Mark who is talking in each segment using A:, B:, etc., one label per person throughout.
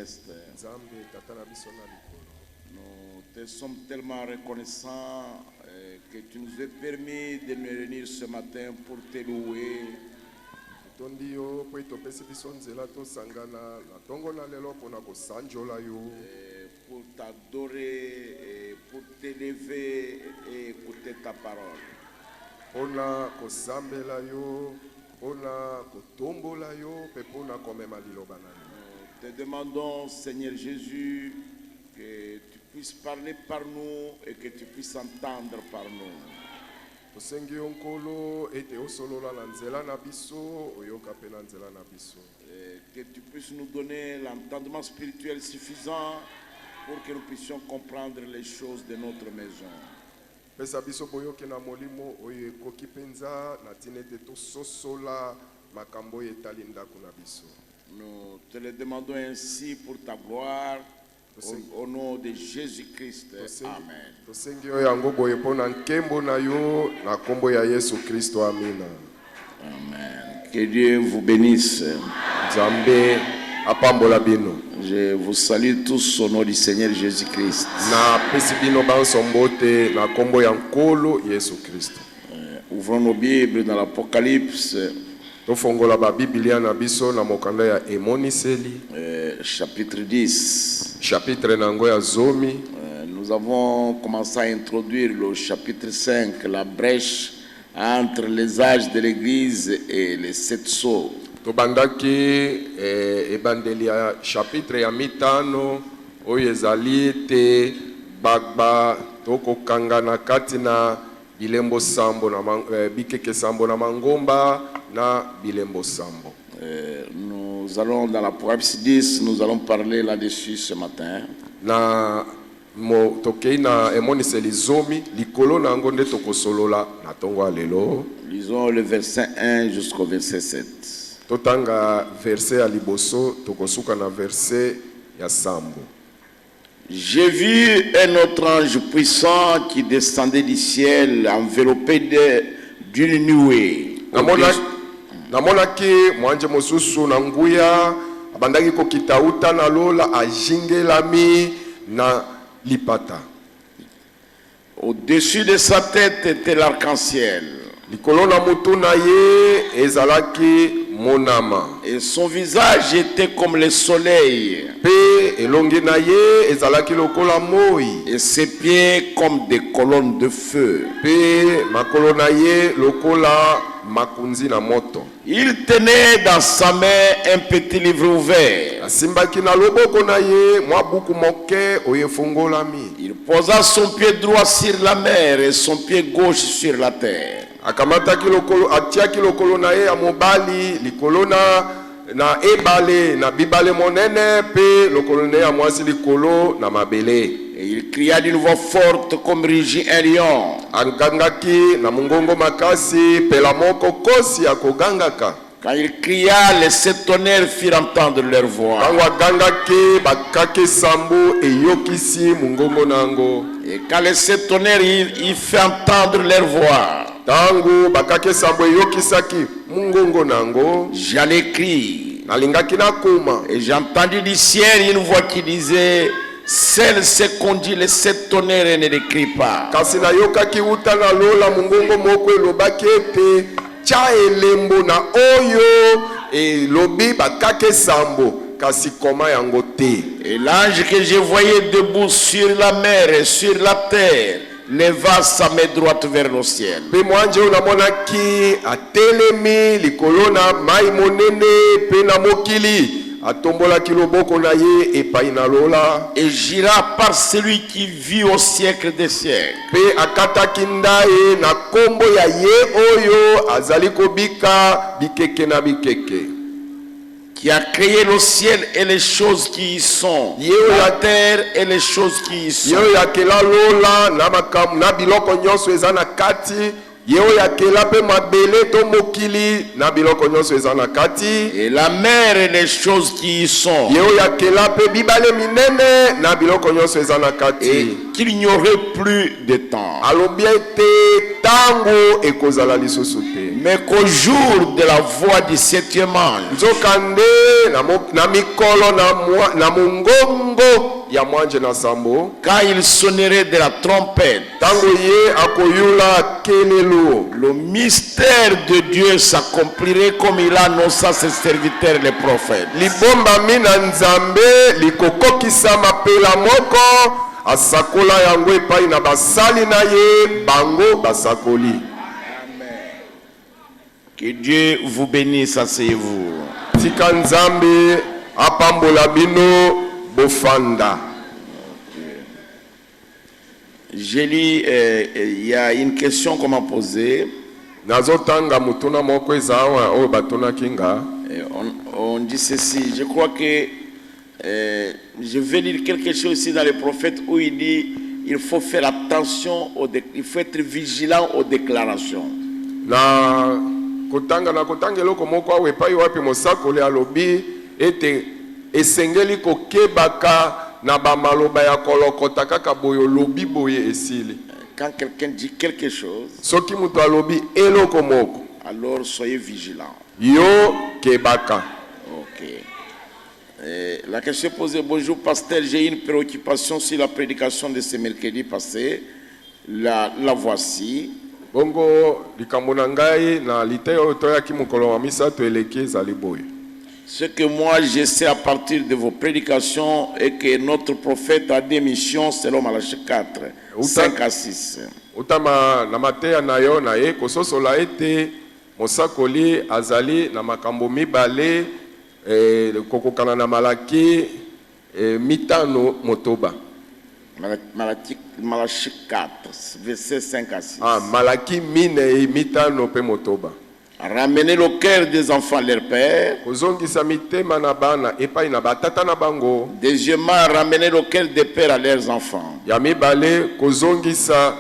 A: céleste, nous te sommes tellement reconnaissants que tu nous as permis de nous réunir ce matin pour te louer. Pour t'adorer, et pour t'élever et écouter ta parole. Nous te demandons, Seigneur Jésus, que tu puisses parler par nous et que tu puisses entendre par nous. Que tu puisses nous donner l'entendement spirituel suffisant pour que nous puissions comprendre les choses de notre maison. Nous te le demandons ainsi pour ta gloire, au nom de Jésus-Christ. Amen. Amen. Que Dieu vous bénisse. Je vous salue tous au nom du Seigneur Jésus-Christ. Ouvrons nos Bibles dans l'Apocalypse. Chapitre 10. Nous avons commencé à introduire le chapitre 5, la brèche entre les âges de l'Église et les 7 sceaux.
B: Tobandaki ebandelia chapitre ya mitano oyo ezali te bagba toko kangana katina bilembo sambo na bikeke sambo na mangomba na bilembo sambo.
A: Nous allons dans l'Apocalypse 10, nous allons parler là-dessus ce matin.
B: Na mo tokei na emoniseli zomi likolo na ngo nde tokosolola na tongo lelo.
A: Lisons le verset 1 jusqu'au verset 7.
B: Totanga verset ya liboso tokosuka na verset ya sambo.
A: J'ai vu un autre ange puissant qui descendait du ciel enveloppé d'une nuée.
B: Namonaki mwanje mosusu na nguya abandaki kokita uta na lola ajingelami na lipata.
A: Au-dessus de sa tête était l'arc-en-ciel.
B: Likolo na mutu na ye ezalaki monama.
A: Et son visage était comme le soleil.
B: Pe elongi na ye ezalaki lokola moi.
A: Et ses pieds comme des colonnes de feu.
B: Pe makolo na ye lokola makunzi na moto.
A: Il tenait dans sa main un petit livre ouvert.
B: Asimbaki na loboko na ye mwa buku moke oyefungolami.
A: Il posa son pied droit sur la mer et son pied gauche sur la terre.
B: Akamataki lokolo atiaki lokolo na ye ya mobali likolo na ebale na bibale monene pe lokolo na ya mwasi likolo na mabele.
A: Et il cria d'une voix forte comme rugit un lion.
B: Angangaki na mungongo makasi pe la moko kosi akogangaka.
A: Quand il cria, les 7 tonnerres firent entendre leur voix. Et quand les 7 tonnerres il fait entendre leur voix, j'allais crier. Et j'ai entendu du ciel une voix qui disait: celle se conduit les 7 tonnerres et ne les crie pas.
B: Cha elembo na oyo e lobi bakake sambo kasi koma yango te.
A: Et l'ange que je voyais debout sur la mer et sur la terre leva sa main droite vers le ciel.
B: Pe mwanje unamonaki atelemi likolo na mai monene pe na mokili atombola kiloboko na ye epai na lola.
A: Et jira par celui qui vit au siècle des siècles.
B: Pe akataki ndaye na kombo ya ye oyo azali kobika bikeke na bikeke.
A: Qui a créé le ciel et les choses qui y sont, la terre et les choses qui y sont.
B: Yo yakela lola na makam na biloko nyonso eza na kati Yeo yakela pe mabele to mokili na biloko nyonso eza na kati.
A: Et la mer et les choses qui y sont.
B: Yeo yakela pe bibale minene na biloko nyonso eza na kati.
A: Et qu'il n'y aurait plus de temps.
B: Alobi ete tango ekozala lisusu te.
A: Mais qu'au jour de la voix du 7e ange,
B: Nzokande na mikolo na mongongo ya mwanje na sambo.
A: quand il sonnerait de la trompette,
B: Tango ye akoyula kelelo.
A: le mystère de Dieu s'accomplirait comme il a annoncé à ses serviteurs les prophètes.
B: Libombami na nzambe likokokisama pela moko asakola yango epai na basali na ye bango basakoli.
A: Que Dieu vous bénisse, asseyez-vous.
B: Tika nzambe apambola bino bofanda.
A: J'ai lu, il y a une question qu'on m'a posée.
B: Nazotanga mutuna moko ezawa o batuna kinga.
A: On dit ceci. Je crois que je vais lire quelque chose ici dans les prophètes où il dit il faut faire attention, il faut être vigilant aux déclarations.
B: Na kotanga eloko moko awe epai wapi mosakoli alobi ete esengeli kokebaka na bamaloba ya kolokota kaka boyo lobi boye esili.
A: Quand quelqu'un dit quelque chose,
B: Soki muto alobi eloko moko,
A: alors soyez vigilants.
B: yo kebaka.
A: Ok. La question posée, bonjour pasteur, j'ai une préoccupation sur la prédication de ce mercredi passé. La voici.
B: Bongo likambo na ngai na lite oyo toyaki mokolo wa misato eleki ezali boye.
A: Ce que moi je sais à partir de vos prédications est que notre prophète a des missions selon Malachie 4, 5 à 6.
B: Utama na mateya na yo na ye kososola ete mosakoli azali na makambo mibale kokokana na Malaki mitano motoba.
A: Malachie 4, verset 5 à 6.
B: Malaki mine mitano pe motoba.
A: Ramener le cœur des enfants à leur père.
B: Kozongisa mitema na bana epai na batata na bango.
A: Deuxièmement, ramener le cœur des pères à leurs enfants.
B: Ya mibale kozongisa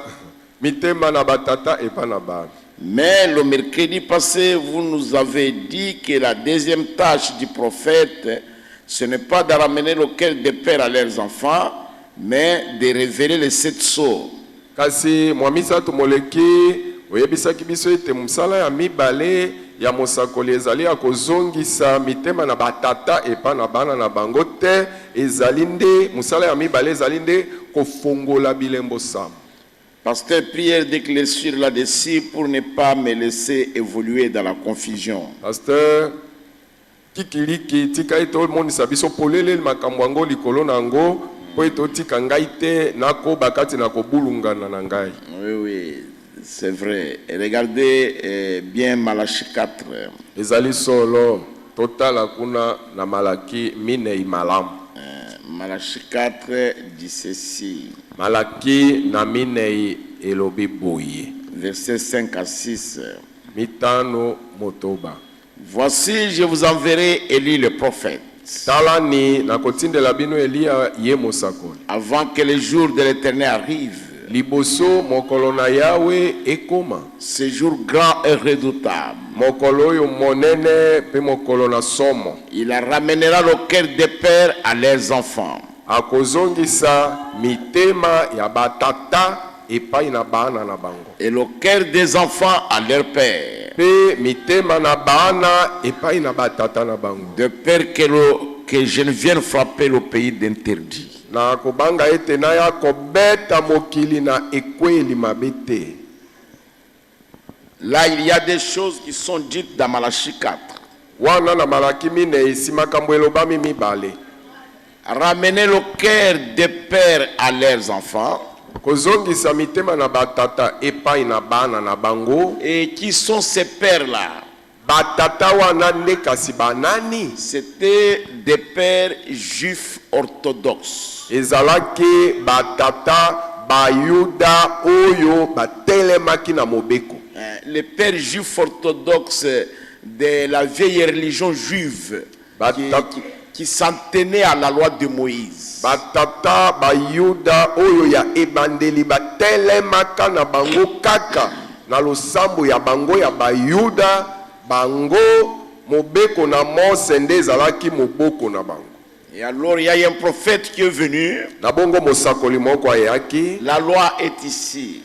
B: mitema na batata epai na bana.
A: Mais le mercredi passé, vous nous avez dit que la deuxième tâche du prophète, ce n'est pas de ramener le cœur des pères à leurs enfants, mais de révéler les 7 sceaux.
B: Kasi mwamisa tumoleki oyebisaki biso ete musala ya mibale ya mosakoli ezali ya kozongisa mitema na batata epa na bana na bango te ezali nde musala ya mibale ezali nde kofongola bilembo sama.
A: Pasteur, prière d'éclaircir là-dessus pour ne pas me laisser évoluer dans la confusion.
B: Pasteur, kikiliki tika ete omonisa biso polele makambo yango likolo na yango po ete otika ngai te nakoba kati na kobulungana na ngai.
A: Oui, c'est vrai. Regardez bien Malachie 4.
B: Ezali solo totala kuna na Malaki minei malamu.
A: Malachie 4 dit ceci.
B: Malaki na minei elobi boye.
A: Versets 5 à 6.
B: Mitano motoba.
A: Voici, je vous enverrai Élie le prophète.
B: Talani na kotindela bino Elia ye mosakoli.
A: Avant que le jour de l'Éternel arrive.
B: Liboso mokolo na Yawe ekoma.
A: Ce jour grand et redoutable.
B: Mokolo yo monene pe mokolo na somo.
A: Il ramènera le cœur des pères à leurs enfants.
B: Akozongisa mitema ya batata epai na bana na bango.
A: Et le cœur des enfants à leur père.
B: Pe mitema na bana epai na batata na bango.
A: De peur que je ne vienne frapper le pays d'interdit.
B: Na kobanga ete na ya kobeta mokili na ekweli mabete.
A: Là, il y a des choses qui sont dites dans Malachie 4.
B: Wana na Malaki mine isimakambo elobami mibale.
A: Ramener le cœur des pères à leurs enfants.
B: Kozongisa mitema na batata epai na bana na bango.
A: Et qui sont ces pères-là?
B: Batata wana nde kasi banani?
A: C'était des pères juifs orthodoxes.
B: Ezalaki batata bayuda oyo batelemaki na mobeko.
A: Les pères juifs orthodoxes de la vieille religion juive qui s'en tenaient à la loi de Moïse.
B: Batata bayuda oyo ya ebandeli batelemaka na bango kaka na losambo ya bango ya bayuda bango mobeko na Mose nde ezalaki moboko na bango.
A: Et alors il y a un prophète qui est venu.
B: Na bongo mosakoli moko ayaki.
A: La loi est ici.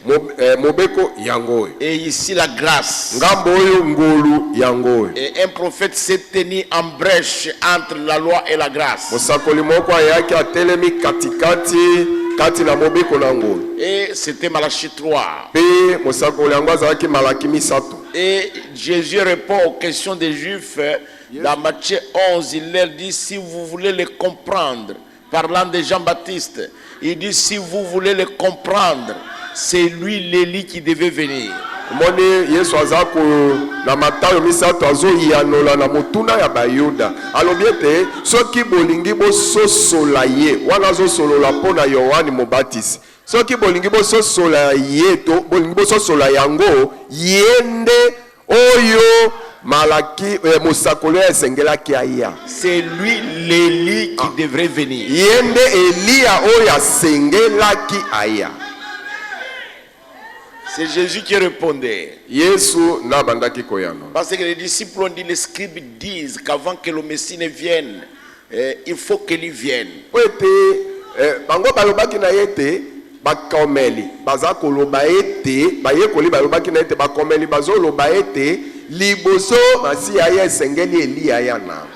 B: Mobeko yango.
A: Et ici la grâce.
B: Ngambo oyo ngolu yango.
A: Et un prophète s'est tenu en brèche entre la loi et la grâce.
B: Mosakoli moko ayaki atelemi katikati kati na mobeko na ngolu.
A: Et c'était Malachie 3.
B: Pe mosakoli yango azalaki Malaki misato.
A: Et Jésus répond aux questions des Juifs. Dans Matthieu 11, il leur dit, si vous voulez les comprendre, parlant de Jean-Baptiste, il dit, si vous voulez les comprendre, c'est lui l'Élie qui devait venir.
B: Moni Yesu azako na Matayo misato azo yanola na motuna ya bayuda. Alobiete soki bolingi bo sosola ye wana zo solola pona Yohani Mobatisi. Soki bolingi bo sosola ye to bolingi bo sosola yango yende oyo Malaki mosakolo esengelaki aya.
A: C'est lui l'Élie qui devrait venir.
B: Yende Elia oyo asengelaki aya.
A: C'est Jésus qui répondait.
B: Yesu na bandaki koyano.
A: Parce que les disciples ont dit, les scribes disent qu'avant que le Messie ne vienne, il faut qu'il vienne.
B: Bango balobaki na yete bakomeli baza koloba ete bayekoli balobaki na yete bakomeli bazo loba ete liboso masi aya esengeli Elia yana.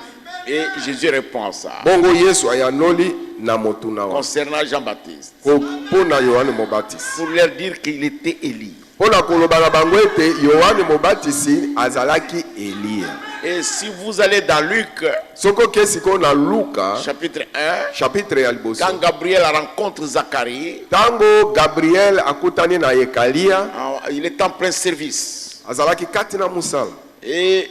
A: Et Jésus répond à ça.
B: Bongo Yesu ayanoli na motuna wa.
A: Concernant Jean-Baptiste.
B: Pona Yohani Mobatisi.
A: Pour leur dire qu'il était Élie.
B: Pona koloba na bango ete Yohani Mobatisi azalaki Elia.
A: Et si vous allez dans Luc,
B: soko kesiko na Luka
A: chapitre 1,
B: chapitre ya liboso.
A: quand Gabriel rencontre Zacharie,
B: tango Gabriel akutani na Yekalia,
A: il est en plein service.
B: Azalaki kati na musala.
A: Et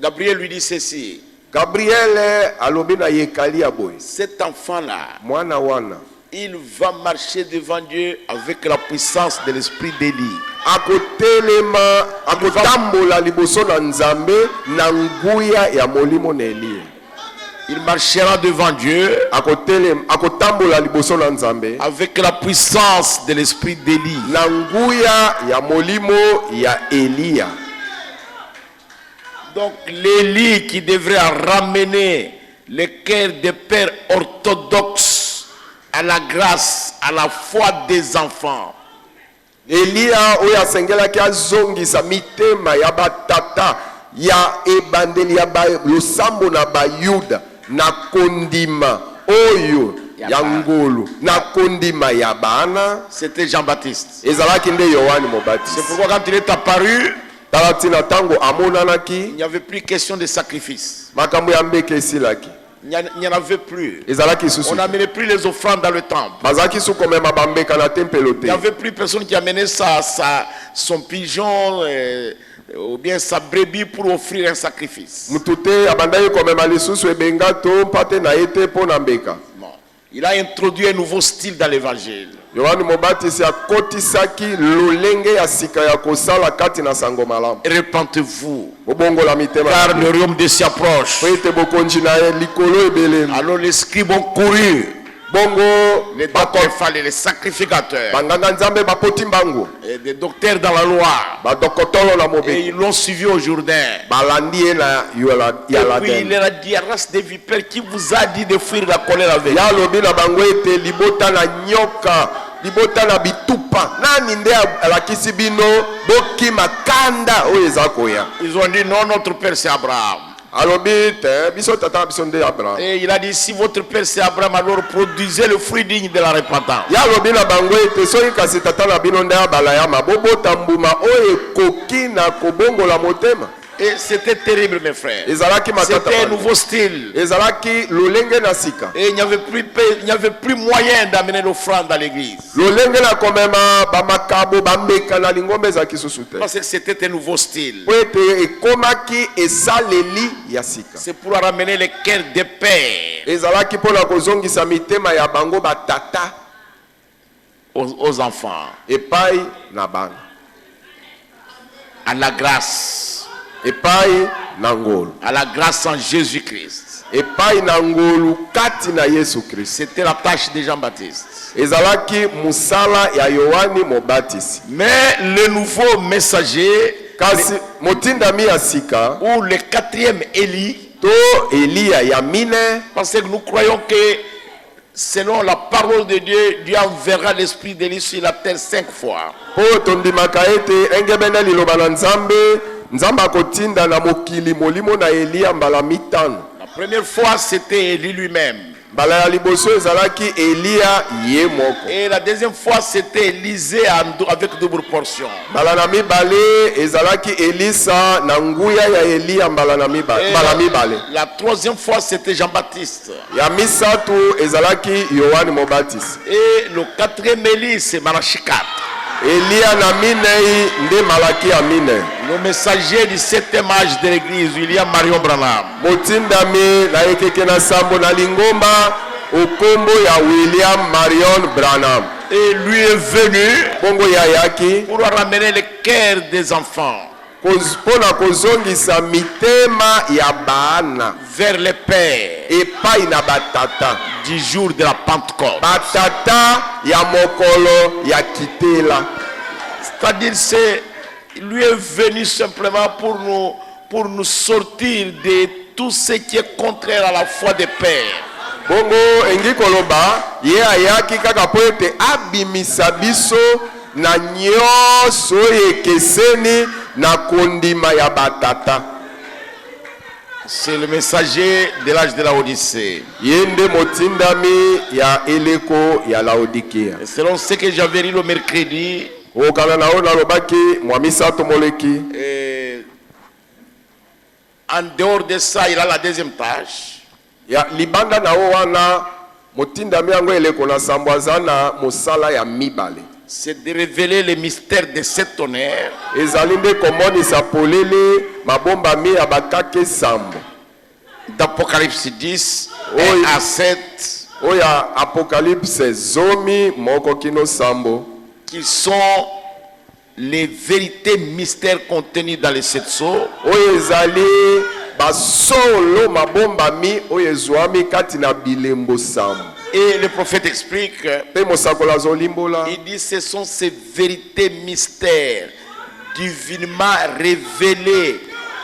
A: Gabriel lui dit ceci.
B: Gabriel alobi na Yekalia boy.
A: Cet enfant-là,
B: mwana wana,
A: il va marcher devant Dieu avec la puissance de l'esprit d'Élie.
B: Akotelema, akotambola liboso na Nzambe na nguya ya molimo na Elia.
A: Il marchera devant Dieu
B: akotambola liboso na Nzambe
A: avec la puissance de l'esprit d'Élie.
B: Na nguya ya molimo ya Elia.
A: Donc l'Élie qui devrait ramener le cœur des pères orthodoxes à la grâce, à la foi des enfants.
B: Elia oya sengela ki azongisa mitema ya batata ya ebandeli ya losambo na bayuda na kondima oyo ya ngolu na kondima ya bana.
A: C'était Jean-Baptiste.
B: Ezalaki nde Yohani Mobatisi.
A: C'est pourquoi quand il est apparu,
B: il
A: n'y avait plus question de sacrifice.
B: Il
A: n'y en avait plus. On n'amenait plus les offrandes dans le temple. Il n'y avait plus personne qui amenait son pigeon ou bien sa brebis pour offrir un sacrifice. Bon. Il a introduit un nouveau style dans l'évangile. Répentez-vous, car le royaume de Dieu approche. Alors les scribes ont couru, les docteurs, les sacrificateurs, et des docteurs dans la loi, et ils l'ont suivi au Jourdain. Et puis il leur a dit, race de vipères, qui vous a dit de fuir la colère avec
B: libota na bitupa nani nde alakisi bino boki makanda oyo ezakoya.
A: Ils ont dit non, notre père c'est Abraham. Et il a dit si votre père c'est Abraham, alors produisez le fruit digne de la repentance. Et c'était terrible, mes frères. C'était un nouveau style. Et il n'y avait plus moyen d'amener l'offrande dans l'église. Parce que c'était un nouveau style. C'est pour ramener les cœurs des pères aux enfants. À la grâce.
B: À
A: la grâce en Jésus-Christ.
B: epai na ngolu kati na Yesu Kristo.
A: C'était la tâche de Jean-Baptiste.
B: Ezalaki musala ya Yohani Mobatisi.
A: Mais le nouveau messager,
B: Kasi motindami ya sika
A: ou le quatrième Élie,
B: to Elia ya mine,
A: parce que nous croyons que selon la parole de Dieu, Dieu enverra l'esprit d'Élie sur la terre 5 fois.
B: po tondimaka ete engebene liloba na Nzambe, Nzambe akotinda na mokili molimo na Elia mbala mitano.
A: La première fois, c'était Élie lui-même.
B: Mbala ya liboso ezalaki Elia ye moko.
A: Et la deuxième fois, c'était Élisée avec double portion.
B: Mbala na mibale ezalaki Elisa na nguya ya Elia mbala na mibale. Mbala mibale.
A: La troisième fois, c'était Jean-Baptiste.
B: Ya misatu ezalaki Yohani Mobatisi.
A: Et le quatrième Élie, c'est Malachi 4.
B: Elia na minei nde Malaki ya mine.
A: Le messager du 7e âge de l'église, William Marion Branham.
B: Motindami na ekeke na sambo na lingomba okombo ya William Marion Branham.
A: Et lui est venu
B: Bongo ya yaki
A: pour ramener le cœur des enfants
B: pona kozongisa mitema ya bana
A: vers le Père
B: epai na batata
A: du jour de la Pentecôte.
B: batata ya mokolo ya kitela.
A: C'est-à-dire, lui est venu simplement pour nous sortir de tout ce qui est contraire à la foi des pères.
B: Bongo engi koloba ye ayaki kaka po ete abimisa biso na nyonso ekeseni na kondima ya batata.
A: C'est le messager de l'âge de la Odyssée.
B: Yende motindami ya eleko ya Laodikia.
A: Et selon ce que j'avais lu le mercredi,
B: Okana na ona lobaki mwamisato moleki.
A: En dehors de ça, il a la deuxième tâche.
B: Ya libanda na wana motindami yango eleko na sambwazana mosala ya mibale.
A: C'est de révéler les mystères de cet honneur.
B: Ezalinde komonisa polele mabomba mi ya bakake sambo.
A: D'Apocalypse 10,
B: Oui.
A: 1 à 7,
B: Oya Apocalypse zomi moko kino sambo.
A: qui sont les vérités mystères contenus dans les 7 sceaux.
B: Oyo ezali basolo mabomba mi oyo ezwami kati na bilembo sambo.
A: Et le prophète explique,
B: Pe mosakola zolimbola.
A: il dit ce sont ces vérités mystères divinement révélées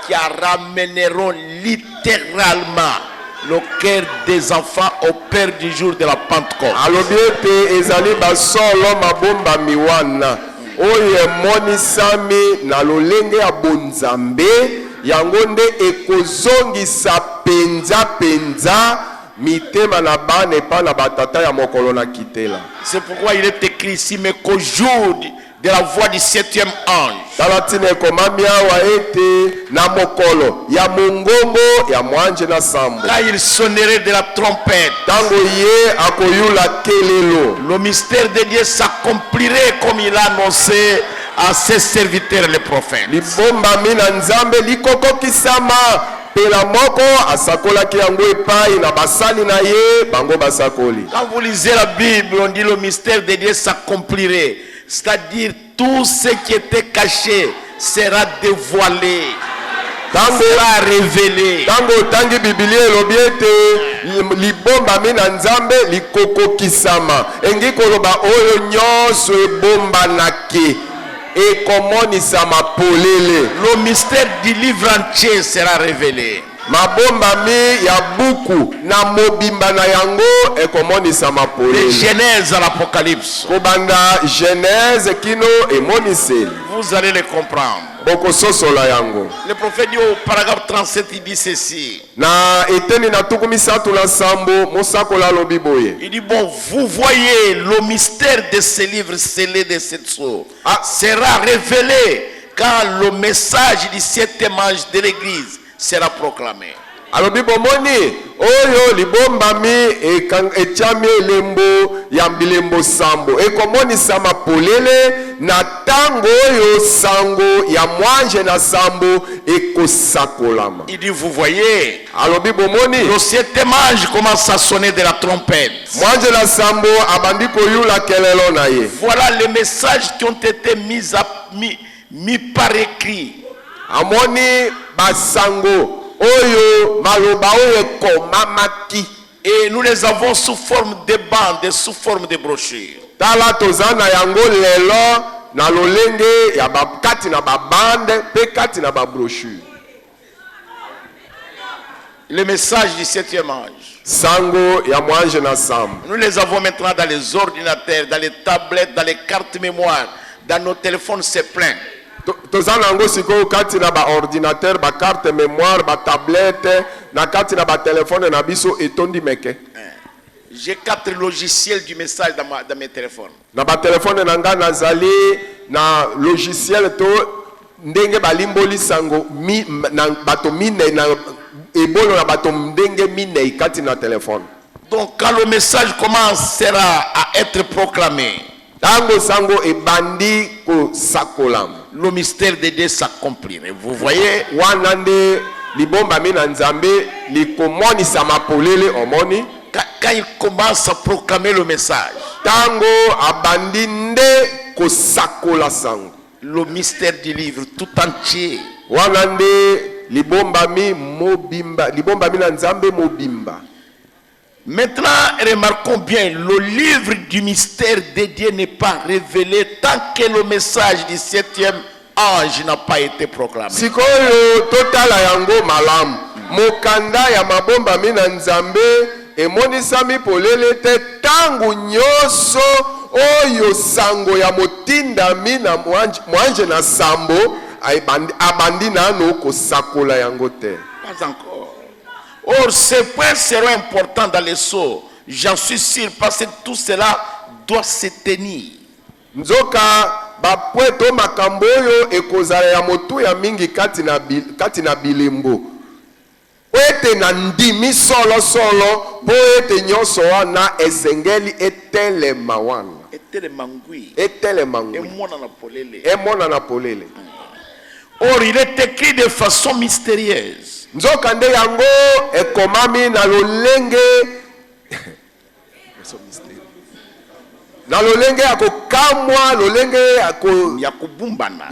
A: qui ramèneront littéralement le cœur des enfants au Père du jour de la Pentecôte.
B: Alobi ete ezali basolo mabomba miwana oyo emonisami na lolenge ya bonzambe yango nde ekozongisa penza mitema na bana epa na batata ya mokolo na kitela.
A: C'est pourquoi il est écrit ici, mais qu'au jour de la voix du 7e ange,
B: Talatine ekomami awa ete na mokolo ya mongongo ya mwanje na sambo
A: quand il sonnerait de la trompette,
B: tango ye akoyula kelelo
A: le mystère de Dieu s'accomplirait comme il a annoncé à ses serviteurs les prophètes.
B: libomba mina nzambe likokokisama pela moko asakolaki yango epai na basali na ye bango basakoli.
A: Quand vous lisez la Bible, on dit le mystère de Dieu s'accomplirait. C'est-à-dire tout ce qui était caché sera dévoilé, sera révélé.
B: Tango tangi bibilia elobi ete libomba mina nzambe likokokisama engi koloba oyo nyonso ebombanaki ekomonisama polele.
A: Le mystère du livre entier sera révélé.
B: Mabomba mi ya buku na mobimba na yango ekomonisama
A: De
B: polele.
A: Genèse à l'Apocalypse.
B: Kobanda Genèse kino emoniseli.
A: Vous allez le comprendre.
B: Bokososola yango.
A: Le prophète dit au paragraphe 37, il dit ceci.
B: Na eteni na tuku misatu na sambo mosakola lobi boye.
A: Il dit, bon, vous voyez le mystère de ce livre scellé de cette sceau sera révélé quand le message du 7e ange de l'église sera proclamé.
B: Alobi bomoni oyo libombami etiami elembo ya bilembo sambo ekomonisama polele na tango oyo sango ya mwanje na sambo ekosakolama.
A: Il dit, vous voyez,
B: Alobi bomoni
A: le 7e ange commence à sonner de la trompette.
B: mwanje na sambo abandi koyula kelelo na ye.
A: Voilà les messages qui ont été mis par écrit.
B: Amoni basango oyo maloba oyo komamaki.
A: Et nous les avons sous forme de bandes, sous forme de brochures.
B: Tala tozana yango lelo na lolenge ya bakati na babande pe kati na ba brochure.
A: Le message du 7e ange.
B: Sango ya mwange na sambo.
A: Nous les avons maintenant dans les ordinateurs, dans les tablettes, dans les cartes mémoire, dans nos téléphones, c'est plein.
B: Tozana yango siko kati na ba ordinateur, ba carte mémoire, ba tablette, na kati na ba téléphone na biso etondi meke.
A: J'ai 4 logiciels du message dans mes téléphones.
B: Na ba téléphone nanga nazali na logiciel to ndenge balimboli sango mi na bato mine na ebolo na bato ndenge mine kati na téléphone.
A: Donc quand le message commencera à être proclamé,
B: tango sango ebandi ko sakolam,
A: le mystère de Dieu s'accomplirait. Vous voyez,
B: wanande libomba mina nzambe likomoni samapolele omoni.
A: Quand il commence à proclamer le message,
B: tango abandi nde ko sakola sango,
A: le mystère du livre tout entier,
B: wanande libomba mi mobimba, libomba mina nzambe mobimba.
A: Maintenant, remarquons bien, le livre du mystère de Dieu n'est pas révélé tant que le message du 7e ange n'a pas été proclamé.
B: Sikoyo totala yango malam, mokanda ya mabomba mina nzambe emonisami polele te tangu nyoso oyo sango ya motinda mina mwanje na sambo abandi nano kosakola yango te.
A: Pas encore. Or, ces points seront importants dans les sceaux. J'en suis sûr, parce que tout cela doit se tenir.
B: Nzoka bapweto makambo oyo ekozala ya motu ya mingi kati na bilembo. Ete na ndimi solo po ete nyonso wana esengeli etelema wana.
A: Etelema ngui.
B: Emona na polele.
A: Or, il est écrit de façon mystérieuse.
B: Nzoka nde yango ekomami na lolenge na lolenge ya kokamwa, lolenge ya kobombana.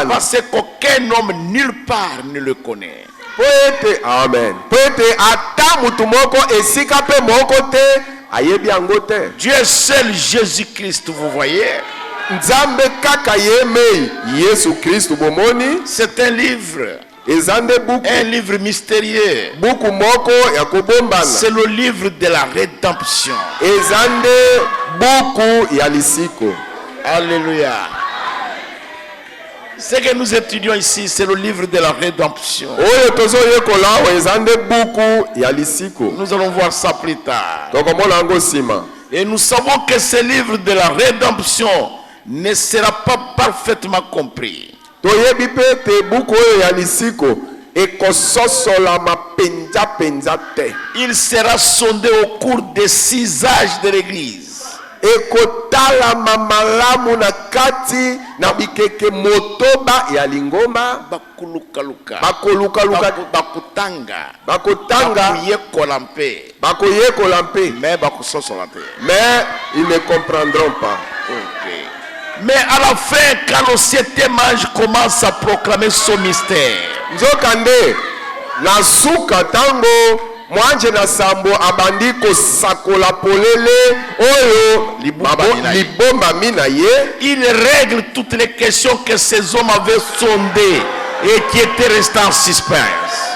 A: Parce qu'aucun homme nulle part ne le connaît.
B: Poete, amen. Poete ata mutu moko esika pe moko te ayebi yango te.
A: Dieu seul, Jésus-Christ, vous voyez.
B: Nzambe kaka yemei Yesu Kristo bomoni.
A: C'est un livre.
B: Un
A: livre mystérieux.
B: C'est
A: le livre de la rédemption. Alléluia. Ce que nous étudions ici, c'est le livre de la rédemption. Nous allons voir ça plus tard. Et nous savons que ce livre de la rédemption ne sera pas parfaitement compris. Il sera sondé au cours des 6 âges de l'église.
B: Mais ils ne comprendront pas.
A: Okay. Mais à la fin, quand le 7e ange commence à proclamer son mystère,
B: Nzokande na suka tango mwanje na sambo abandi ko sakola polele oyo libomba mina ye,
A: il règle toutes les questions que ces hommes avaient sondées et qui étaient restées en suspense.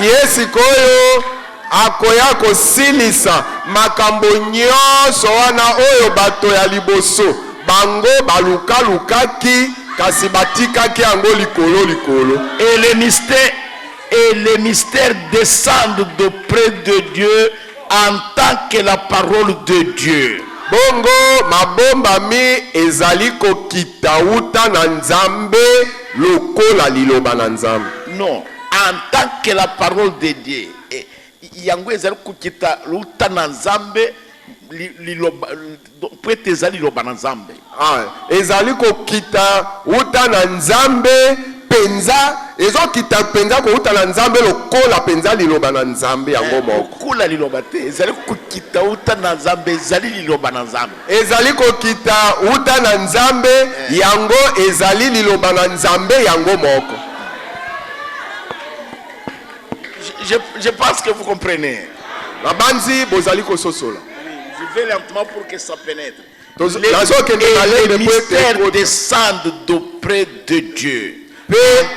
B: Yesi koyo akoya ko silisa makambo nyonso wana oyo bato ya liboso bango baluka lukaki kasi batikaki yango likolo.
A: Et les mystères descendent d'auprès de Dieu en tant que la parole de Dieu.
B: Bongo mabomba mi ezali ko kitauta na nzambe lokola liloba na nzambe.
A: Non, en tant que la parole de Dieu. Yango ezali ko kitauta na nzambe peut ezali liloba na nzambe.
B: Ezali ko kitauta na nzambe penza ezo kita penza ko uta na nzambe lokola penza liloba na nzambe yango moko.
A: Kola liloba te ezali ko kita uta na nzambe ezali liloba na nzambe.
B: Ezali ko kita uta na nzambe yango ezali liloba na nzambe yango moko.
A: Je pense que vous comprenez.
B: Babanzi bozali kososola.
A: Je vais lentement pour que ça pénètre.
B: Les
A: mystères descendent d'auprès de Dieu.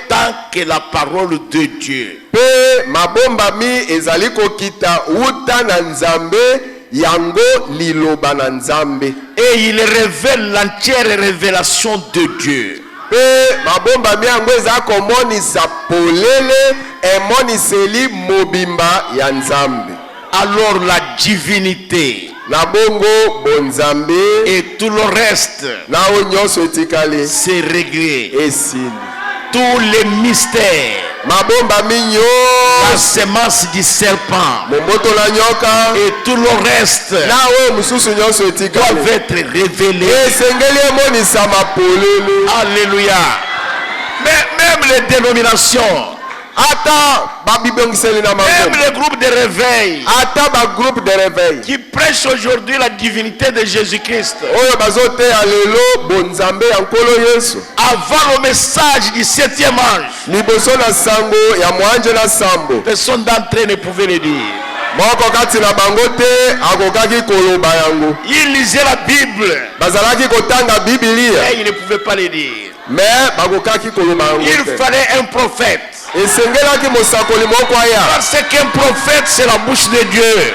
A: Tant que la parole de Dieu.
B: Pe mabomba mi ezali kokita uta na nzambe yango liloba na nzambe.
A: Et il révèle l'entière révélation de Dieu.
B: Pe mabomba mi yango eza komonisa polele emoniseli mobimba ya nzambe.
A: Alors la divinité
B: na bongo bonzambe
A: et tout le reste
B: na onyoso etikali
A: c'est réglé.
B: Esili.
A: Tous les mystères,
B: mabomba minyo,
A: la semence du serpent
B: momboto la nyoka
A: et tout le reste
B: na mususu nyoso etikali
A: doivent être révélés.
B: Esengeli emonisa mapolele.
A: Alléluia. Mais même les dénominations, même les groupes de réveil qui prêchent aujourd'hui la divinité de Jésus-Christ, avant le message du 7e ange, personne d'entre eux ne pouvait le dire. Il lisait la Bible et il ne pouvait pas le dire. Il fallait un prophète. Parce qu'un prophète, c'est la bouche de Dieu.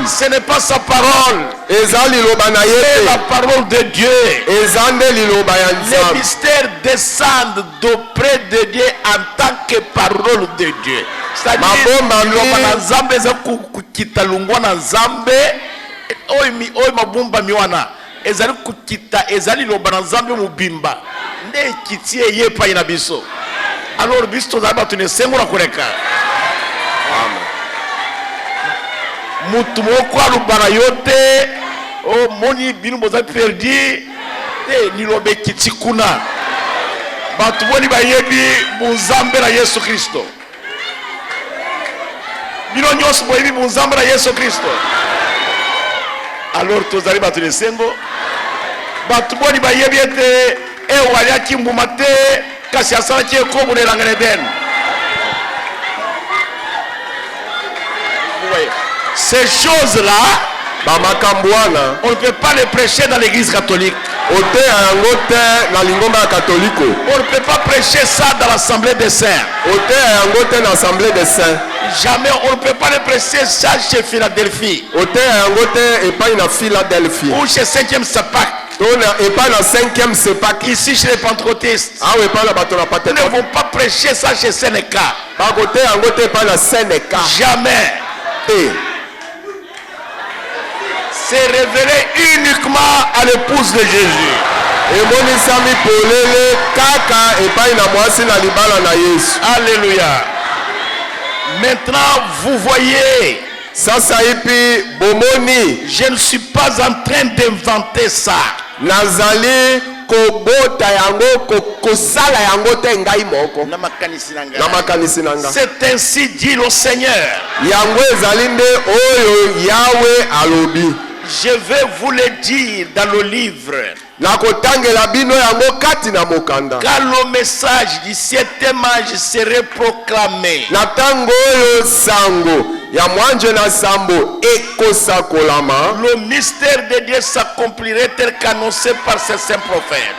A: Ce n'est pas sa parole, c'est la parole de Dieu. Les mystères descendent d'auprès de Dieu en tant que parole de Dieu. C'est-à-dire, ezali kukita ezali loba na nzambe mubimba nde kitie ye pa ina biso. Alors biso za batu ne sengo na koleka mutu moko alubana yote o moni binu boza perdi te ni lobe kiti kuna batu boni bayebi munzambe na Yesu Kristo. Bino nyos boyebi munzambe na Yesu Kristo. Alors tozali batu ne sengo batu boni bayebi ete ewali kimbuma te kasi asalaki ekobonela ngene. Ces choses-là, on ne peut pas les prêcher dans l'église catholique. On ne peut pas prêcher ça dans l'assemblée des saints. Jamais. On ne peut pas les prêcher ça chez Philadelphie ou chez 5e Sapak. Ici chez les pentecôtistes. Ils ne vont pas prêcher ça chez Sénéca. Jamais. C'est révélé uniquement à l'épouse de Jésus. Alléluia. Maintenant, vous voyez, je ne suis pas en train d'inventer ça. C'est ainsi dit le Seigneur. Je vais vous le dire dans le livre. Quand le message du 7e ange serait proclamé, le mystère de Dieu s'accomplirait tel qu'annoncé par ces saints prophètes.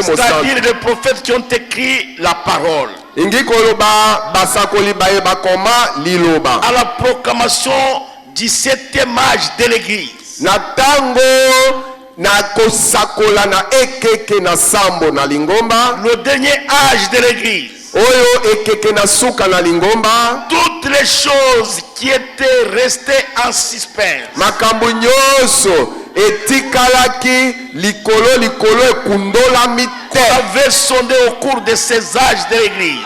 A: C'est-à-dire les prophètes qui ont écrit la parole. À la proclamation du 7e âge de l'église. Le dernier âge de l'église. Toutes les choses qui étaient restées en suspense avait sondé au cours de ces âges de l'église.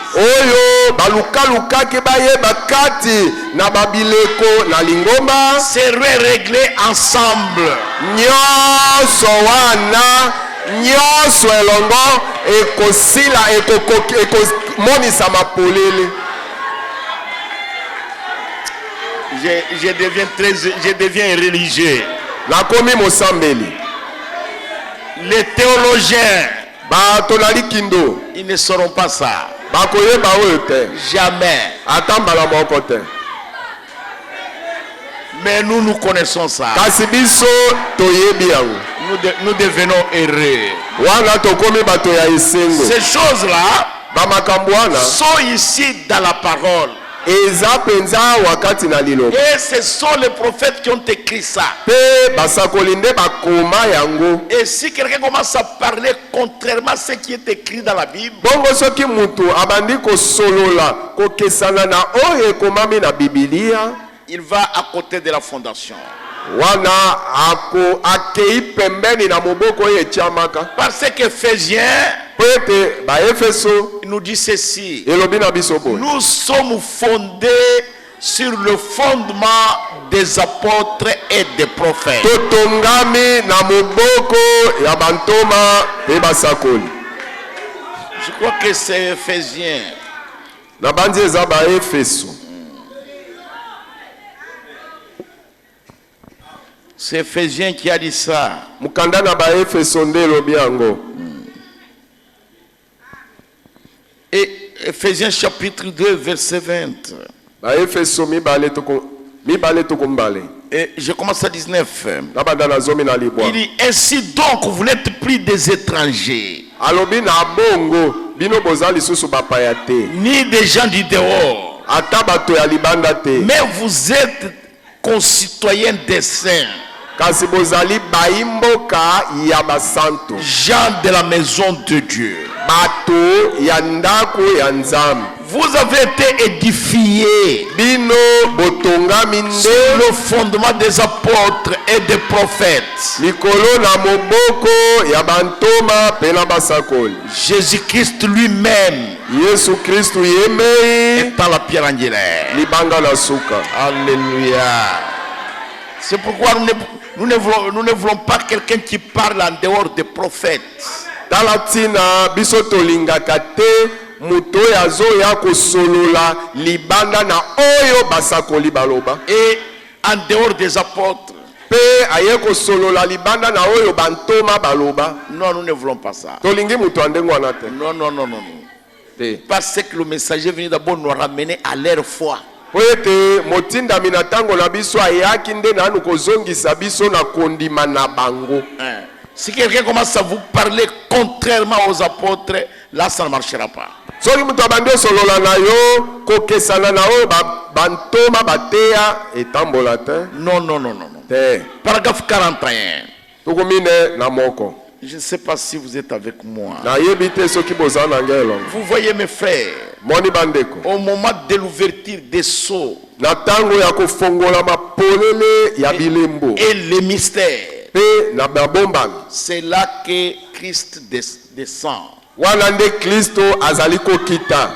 A: Seraient réglés ensemble. Je deviens religieux. Les théologiens,
B: bato na likindo
A: ils ne sauront pas ça.
B: bakoyeba oyo te
A: Jamais.
B: ata mbala moko te.
A: Mais nous connaissons ça.
B: kasi biso toyebi yango
A: Nous devenons heureux.
B: wana tokomi bato ya esengo.
A: Ces choses-là
B: bamakambo wana
A: sont ici dans la parole.
B: eza penza wakati na liloba
A: Et ce sont les prophètes qui ont écrit ça.
B: pe basakoli nde bakoma yango.
A: Et si quelqu'un commence à parler contrairement à ce qui est écrit dans la Bible,
B: bongo soki mutu abandi kosolola kokesana na oyo ekomami na bibilia,
A: il va à côté de la fondation.
B: wana akei pembeni na moboko oyo etiamaka.
A: Parce qu'Éphésiens
B: po ete baefeso
A: nous dit ceci.
B: elobi na biso boye
A: Nous sommes fondés sur le fondement des apôtres et des prophètes.
B: totongami na moboko ya bantoma pe basakoli.
A: Je crois que c'est Éphésiens.
B: na bandi eza baefeso.
A: C'est Éphésiens qui a dit ça.
B: mukanda na baefeso nde elobi yango.
A: Et Éphésiens chapitre 2 verset 20.
B: baefeso mibale tokombale
A: Et je commence à 19.
B: na banda na zomi na libwa.
A: Il dit, ainsi donc vous n'êtes plus des étrangers,
B: alobi na bongo bino boza lisusu bapaya te
A: ni des gens du dehors,
B: ata bato ya libanda te,
A: mais vous êtes concitoyens des saints,
B: kasi bozali baimboka ya basanto,
A: gens de la maison de Dieu.
B: bato ya ndako ya nzambe.
A: Vous avez été édifiés
B: bino botongami
A: sur
B: nde
A: le fondement des apôtres et des prophètes.
B: likolo na moboko ya bantoma pe na basakoli.
A: Jésus-Christ lui-même
B: yesu kristu yemei
A: étant la pierre angulaire.
B: libanga na suka.
A: Alléluia. C'est pourquoi nous ne voulons pas quelqu'un qui parle en dehors des prophètes.
B: tala tina biso tolingaka te muto oyo azoya kosolola libanda na oyo basakoli baloba,
A: Et en dehors des apôtres.
B: pe aye kosolola libanda na oyo bantoma baloba.
A: Non, nous ne voulons pas ça.
B: tolingi mutu ya ndenge wana te.
A: Non, non, non, non, non.
B: te
A: Parce que le messager est venu d'abord nous ramener à leur foi.
B: po ete motindami na ntango na biso ayaki nde nanu kozongisa biso na kondima na bango.
A: Hein. Si quelqu'un commence à vous parler contrairement aux apôtres, là ça ne marchera pas.
B: soki mutu abandi osolola na yo kokesana na oyo bantoma bateya etambola te.
A: Non, non, non, non, non.
B: te
A: Paragraphe 41.
B: tukumine na moko.
A: Je ne sais pas si vous êtes avec moi.
B: nayebi te soki boza na ngai elongo.
A: Vous voyez mes frères,
B: moni bandeko,
A: au moment de l'ouverture des sceaux
B: na ntango ya kofongola mapolele ya bilembo
A: et les mystères,
B: pe na babombami,
A: c'est là que Christ descend.
B: wana nde kristo azali kokita.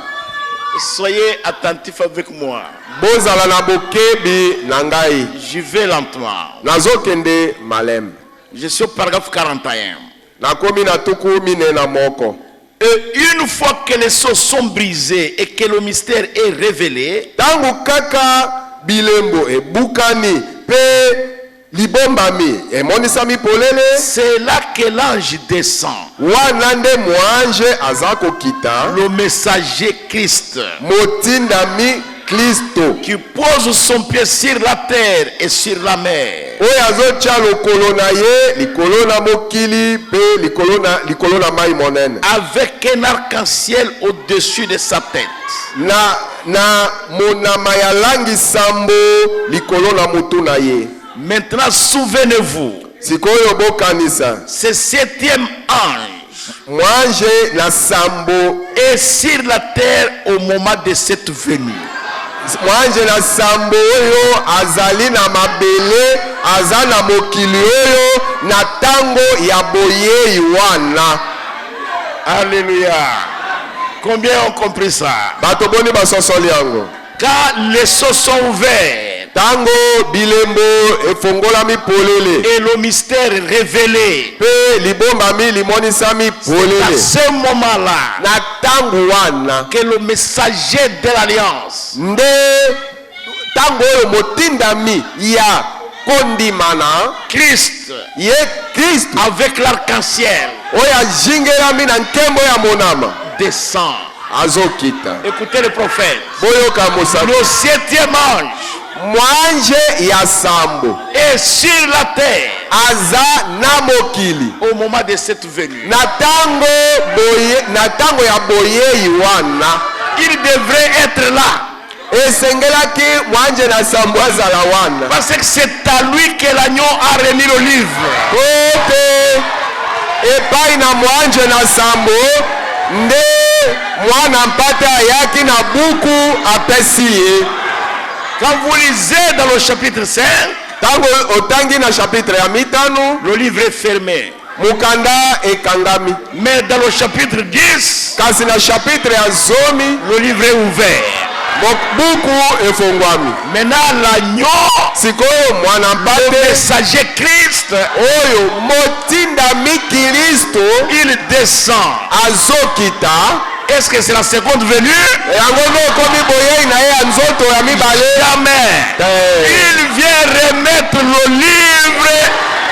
A: Soyez attentifs avec moi.
B: bozala na bokebi na ngai.
A: Je vais lentement.
B: nazokende malem.
A: Je suis au paragraphe 41.
B: nakomi na tuku mine na moko.
A: Et une fois que les sceaux sont brisés et que le mystère est révélé,
B: ntango kaka bilembo ebukani pe libombami emonisami polele,
A: c'est là que l'ange descend.
B: wana nde moange aza kokita,
A: Le messager Christ
B: motindami kristo
A: qui pose son pied sur la terre et sur la mer.
B: oyo azotia lokolo na ye likolo na mokili pe likolo na mai monene,
A: Avec un arc-en-ciel au-dessus de sa tête.
B: na monama ya langi sambo likolo na mutu na ye.
A: Maintenant, souvenez-vous,
B: sikoyo bokanisa
A: ce septième ange
B: mwanje na sambo,
A: est sur la terre au moment de cette venue.
B: mwanje na sambo oyo azali na mabele, aza na mokili oyo na tango ya boyei wana.
A: Alléluia. Combien ont compris ça?
B: bato boni basosoli yango.
A: Quand les sceaux sont ouverts
B: tango bilembo efongolami polele
A: et le mystère révélé,
B: pe libombami limonisami
A: à
B: polele,
A: ce moment-là
B: na tango wana
A: que le messager de l'alliance
B: nde tango oyo motindami ya kondimana
A: Christ
B: ye Kristo
A: avec l'arc-en-ciel
B: oyo ajingelami na nkembo ya monama
A: descend.
B: azokita.
A: Écoutez le prophète.
B: Boyoka mosaka
A: Le 7e ange
B: mwanje ya sambo
A: est sur la terre
B: aza na mokili
A: au moment de cette venue.
B: na tango ya boyei wana
A: Il devrait être là.
B: esengelaki mwanje na sambo azala wana
A: Parce que c'est à lui que l'agneau a remis le livre.
B: kote epai na mwanje na sambo nde mwana mpate ayaki na buku apesi ye.
A: Quand vous lisez dans le chapitre 5,
B: Tango otangi na chapitre ya mitano
A: le livre est fermé.
B: mukanda ekangami,
A: Mais dans le chapitre 10,
B: kasi na chapitre ya zomi
A: le livre est ouvert.
B: buku efongwami.
A: Maintenant, l'agneau,
B: Sikoyo mwana
A: le
B: mpate
A: messager Christ,
B: oyo motindami Kristo
A: il descend.
B: azokita.
A: Est-ce que c'est la seconde venue?
B: yango nde okomi boyei na ye ya nzoto ya mibale.
A: Jamais.
B: Te.
A: Il vient remettre le livre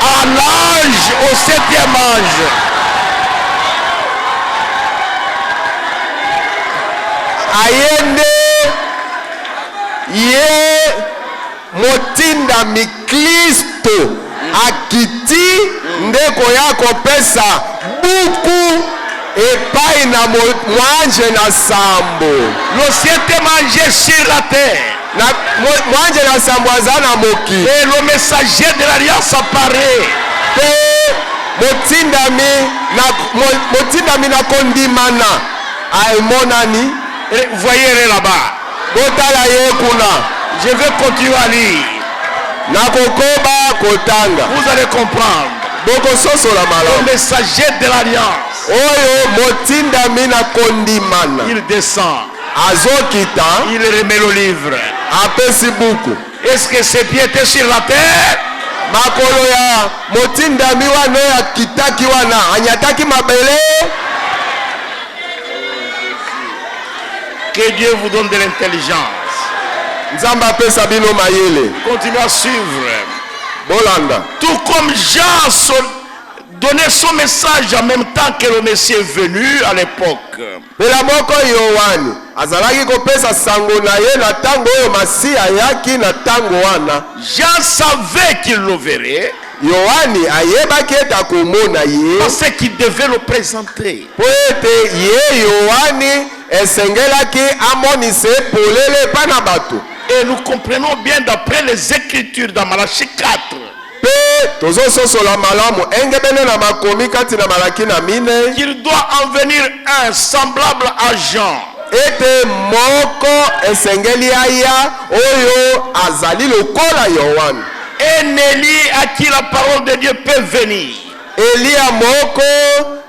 A: à l'ange, au 7e ange.
B: ayende ye motindami Kristo akiti ndeko ya kopesa buku epai na mwanje na sambo.
A: Le 7e ange est sur la terre.
B: Na mwanje na sambo aza na mokili.
A: Et le messager de l'alliance apparaît.
B: Pe motindami na kondimana aemonani.
A: Et vous voyez là-bas.
B: Botala ye kuna.
A: Je vais continuer à lire.
B: Nakokoba kotanga.
A: Vous allez comprendre.
B: Bokososola
A: Le
B: malamu.
A: messager de l'alliance,
B: Oyo motindami na kondimana
A: il descend.
B: azokita
A: Il remet le livre.
B: apesi buku.
A: Est-ce que ses pieds étaient sur la terre?
B: Makolo ya motindami wana ya kitaki wana anyataki mabele.
A: Que Dieu vous donne de l'intelligence.
B: Nzamba apesa bino mayele.
A: Continuez à suivre.
B: Bolanda.
A: Tout comme Jean donnait son message en même temps que le Messie est venu à l'époque.
B: Pela moko Yohani azalaki kopesa sango na ye na tango oyo Masiya ayaki na tango wana.
A: Jean savait qu'il le verrait.
B: Yohani ayebaki ete akomona ye.
A: Parce qu'il devait le présenter.
B: Po ete ye Yohani esengelaki amonise polele epai na bato.
A: Et nous comprenons bien d'après les Écritures dans Malachie 4.
B: Pe tozososola malamu engebene na makomi kati na Malaki na mine.
A: Qu'il doit en venir un semblable à Jean.
B: Ete moko esengeli aya oyo azali lokola Yohani.
A: Un Élie à qui la parole de Dieu peut venir.
B: Elia moko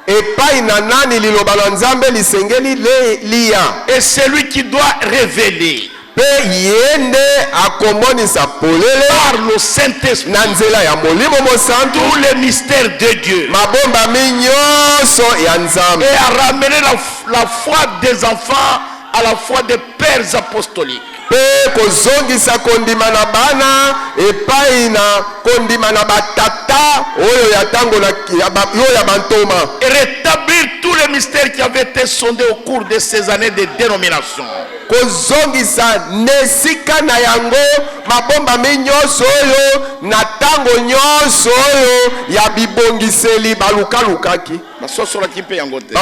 B: epai na nani liloba na Nzambe lisengeli lia.
A: Et c'est lui qui doit révéler
B: Pe yende akomonisa polele
A: par le Saint-Esprit
B: na nzela ya molimo mosantu
A: tous les mystères de Dieu.
B: mabomba minyoso ya Nzambe.
A: Et à ramener la foi des enfants à la foi des pères apostoliques.
B: Pe kozongisa kondima na bana epai na kondima na batata oyo ya tango yo ya bantoma.
A: Et rétablir tous les mystères qui avaient été sondés au cours de ces années de dénomination.
B: Kozongisa nesika na yango mabomba minyoso oyo na tango nyonso oyo ya bibongiseli balukalukaki.
A: Basosolaki pe
B: yango te.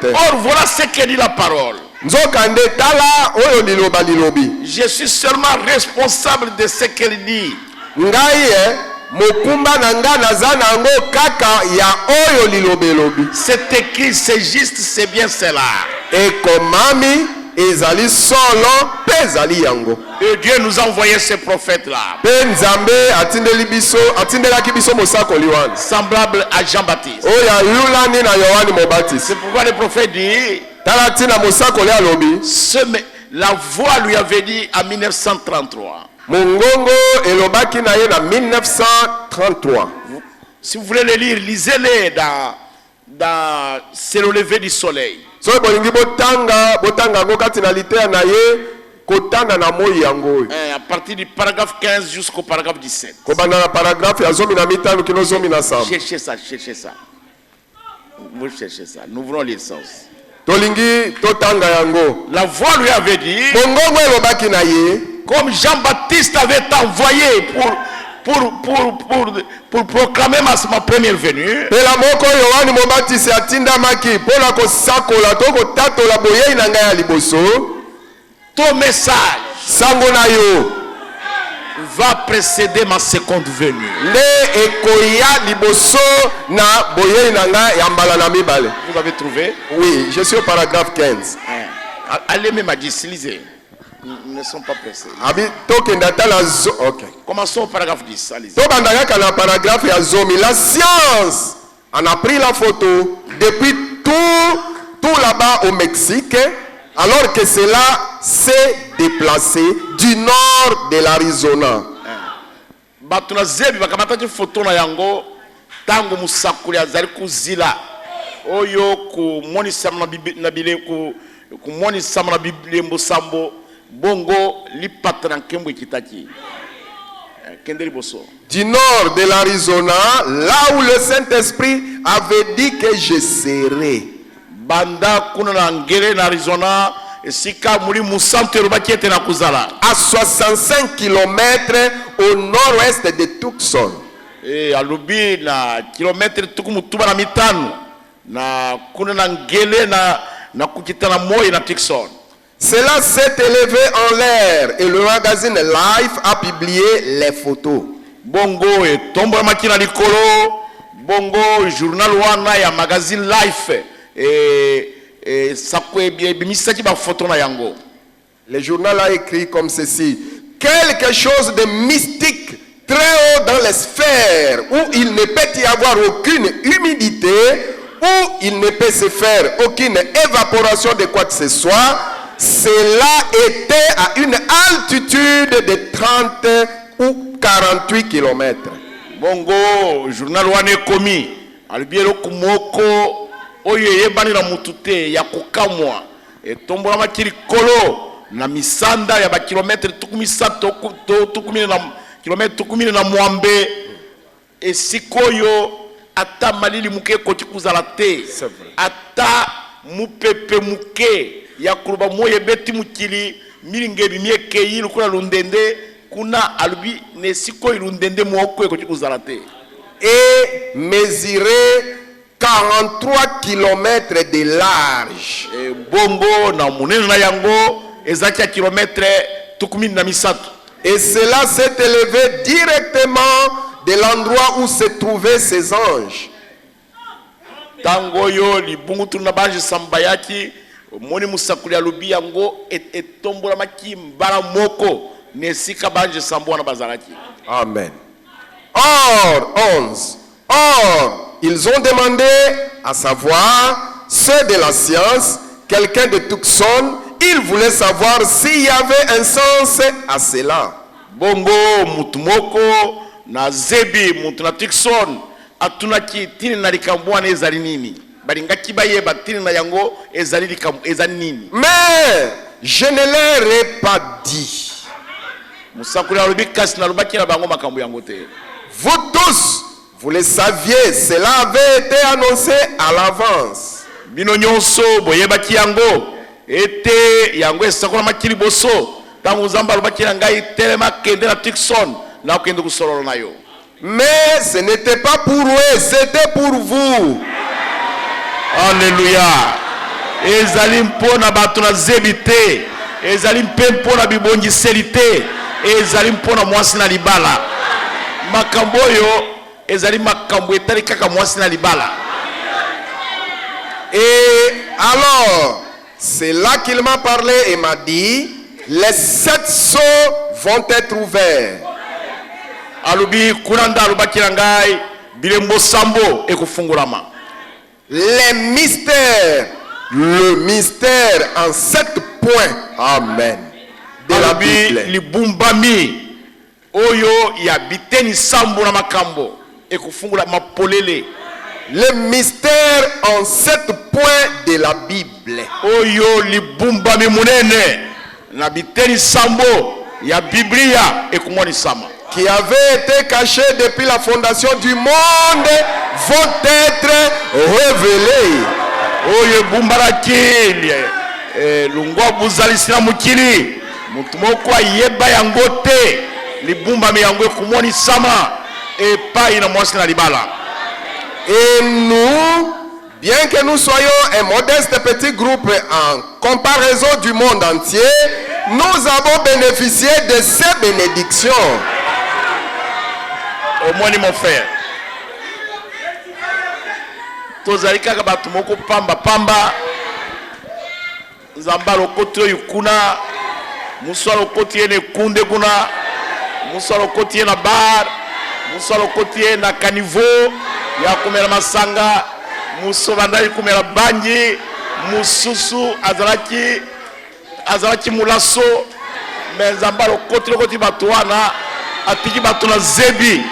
A: Or voilà ce que dit la parole.
B: Nzokande tala oyo liloba lilobi.
A: Je suis seulement responsable de ce qu'elle dit.
B: Ngai mokumba na nga naza nango kaka ya oyo lilobelobi.
A: C'est écrit, c'est juste, c'est bien cela.
B: Ekomami ezali solo pe ezali yango.
A: Et Dieu nous a envoyé ces prophètes-là.
B: Pe Nzambe atindelaki biso mosakoli wana.
A: Semblable à Jean-Baptiste.
B: Oyo ayulani na Yohani Mobaptiste.
A: C'est pourquoi le prophète dit,
B: Tala tina mosakoli alobi.
A: la voix lui avait dit en 1933.
B: Mongongo elobaki na ye na 1933.
A: Si vous voulez le lire, lisez-les c'est le lever du soleil.
B: So bolingi botanga ngo kati na litea na ye kotana na moi yango.
A: À partir du paragraphe 15 jusqu'au paragraphe 17.
B: Kobanda na paragraphe ya zomi na mitano kino zomi na samba.
A: Cherchez ça, cherchez ça. Vous cherchez ça. Nous voulons l'essence.
B: Tolingi totanga yango.
A: La voix lui avait dit,
B: Bongongo elobaki na ye,
A: comme Jean-Baptiste avait envoyé pour proclamer ma première venue,
B: pela moko Yohani Mobatisi atindamaki pona kosakola to kotatola boyei na ngai ya liboso,
A: ton message
B: sango na yo
A: va précéder ma seconde venue.
B: nde ekoya liboso na boyei na ngai ya mbala na mibale.
A: Vous avez trouvé?
B: Oui, je suis au paragraphe 15.
A: Allez même à 10, lisez. Nous ne sommes pas pressés.
B: Abi tokenda tala zo. OK.
A: Commençons au paragraphe 10. Allez-y.
B: To bandaka na paragraphe ya zomi. La science en a pris la photo depuis tout là-bas au Mexique, alors que cela s'est déplacé du nord de l'Arizona.
A: Batuna zebi bakamata photo na yango tango musakuli azali kuzila oyo ku monisa na bile ku monisa na biblia mbosambo bongo lipatra nkembo kitaki kendeli boso.
B: Du nord de l'Arizona, là où le Saint-Esprit avait dit que je serai.
A: Banda kuna na ngere na Arizona esika muri musanto rubakete na kuzala.
B: À 65 km au nord-ouest de Tucson.
A: Alubi na kilomètre tukumutuba na mitano na kuna na ngele na kukitana moyo na Tucson.
B: Cela s'est élevé en l'air et le magazine Life a publié les photos.
A: Bongo et tombo makina likolo bongo journal wana ya magazine Life et sakwe bimisaki ba photo na yango.
B: Le journal a écrit comme ceci: quelque chose de mystique très haut dans les sphères où il ne peut y avoir aucune humidité, où il ne peut se faire aucune évaporation de quoi que ce soit. Cela était à une altitude de 30 ou 48 km.
A: Bongo journal wane komi albielo kumoko oyo yebani na mutute ya kukamwa etombola makiri kolo na misanda ya ba kilometre tukumisato tukumine na kilometre tukumine na mwambe esikoyo ata malili muke ko chikuzala te ata mupepe muke ya kuruba moye beti mukili milinge bimieke yilu kuna lundende kuna albi ne siko ilundende mwoko ko chikuzala te
B: et mesurait 43 km de large.
A: Bongo na munene na yango ezaki ya kilometre tukumini na misato.
B: Et cela s'est élevé directement de l'endroit où se trouvaient ces anges.
A: Tango yo libungutu na banji sambayaki moni musakuli alubi yango etombola maki mbala moko nesika banji sambo na bazalaki.
B: Amen. Or, 11. Or, ils ont demandé à savoir, ceux de la science, quelqu'un de Tucson, ils voulaient savoir s'il y avait un sens à cela.
A: Bongo mutumoko na zebi mutu na Tucson atunaki tini na likambwana ezali nini balingaki bayeba tini na yango ezali nini.
B: Mais je ne leur ai pas dit.
A: Musakuli alubi kasi na lubaki na bango makambo yango te.
B: Vous tous, vous le saviez, cela avait été annoncé à l'avance.
A: Bino nyonso boyebaki yango ete yango esakola makili boso tangu zamba lubaki na ngai telema kende na Tucson na kende kusolola na yo.
B: Mais ce n'était pas pour eux, c'était pour vous.
A: Alléluia. Ezali mpona bato na zebi te, ezali mpe mpona bibongiseli te, ezali mpona mwasi na libala. Makambo yo ezali makambo etali kaka mwasi na libala.
B: Et alors, c'est là qu'il m'a parlé et m'a dit, les 7 sceaux vont être ouverts.
A: Alubi kunanda alubaki na ngai bilembo sambo ekufungulama.
B: Les mystères, le mystère en 7 points. Amen. De la Bible.
A: Libumbami oyo ya biteni sambo na makambo ekufungula mapolele.
B: Le mystère en 7 points de la Bible.
A: Oyo libumbami munene na biteli sambo ya Biblia ekumoni sama
B: qui avaient été cachés depuis la fondation du monde vont être révélés.
A: Oye bumbarakili lungwa buzalisina mukili mutumoko ayeba yango te libumba miyango ekumoni sama epai na mwasi na libala.
B: Et nous, bien que nous soyons un modeste petit groupe en comparaison du monde entier, nous avons bénéficié de ces bénédictions.
A: Au moins mon frère, tozali kaka batu moko pamba pamba nzamba lokoti oyo kuna muswa lokoti ene kunde kuna muswa lokoti na bar muswa lokoti na caniveau ya kumela masanga muso bandali kumela banji mususu azalaki mulaso menzamba lokoti batu wana atiki batu na zebi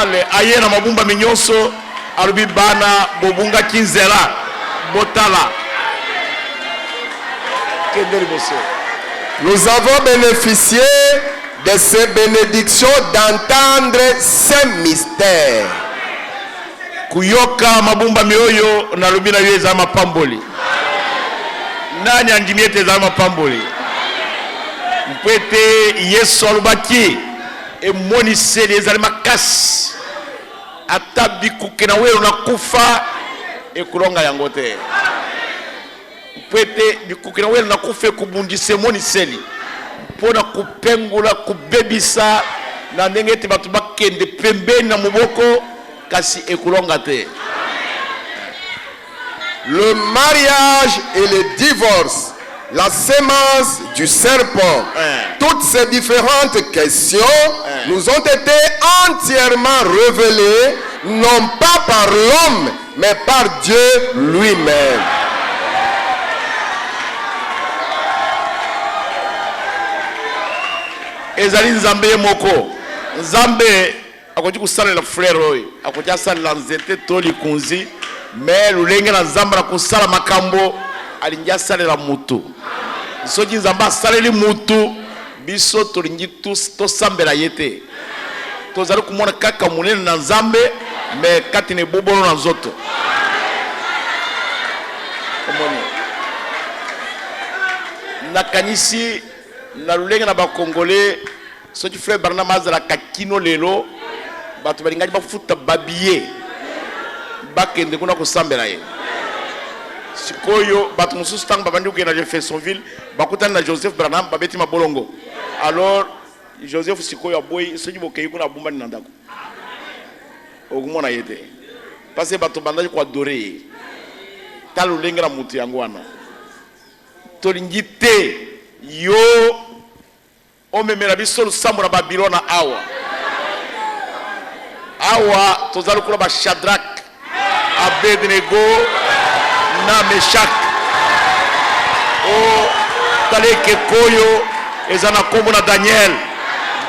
A: ale aye na mabumba minyonso alubi bana bobunga kinzela botala kendeli boso.
B: Nous avons bénéficié de ces bénédictions d'entendre ces mystères.
A: Kuyoka mabumba mioyo na lubina yeza mapamboli. Nani andimiete za mapamboli? Mpwete Yesu alubaki e moni seli ezali makasi. Atabi kukena wero na kufa e kulonga yangote. Mpwete bikukena wero na kufa e kubundise moni seli. Pona kupengula kubebisa na ndengete batu bakende pembeni na muboko kasi ekulonga te.
B: Le mariage et le divorce, la sémence du serpent, toutes ces différentes questions nous ont été entièrement révélées, non pas par l'homme, mais par Dieu lui-même.
A: Ezali nzambe moko. Nzambe akoji kusalela frère oyo akoji asalela nzete toli kunzi mais lulenge na nzamba na kusala makambo alingi asalela mutu soki nzamba asaleli mutu biso tolingi tosambela yete tozali kumona kaka munene na nzambe mais kati ne bobolo na nzoto omoni nakanisi na lulenge na bakongole soki frère Barnaba azala kakino lelo batu balingaji bafuta babiye bakende kuna kusambela ye sikoyo batu mususu tanga babandi ukena Jeffersonville bakutana na Joseph Branham babeti mabolongo alors Joseph sikoyo aboyi soki bokei kuna bumba ni ndako ogumona yete parce que batu bandaji kwa adore talu lengera mutu yango wana tolingi te yo omemela biso lusambo na Babilona awa tozali kula ba Shadrach Abednego na Meshach o taleke koyo ezana kombo na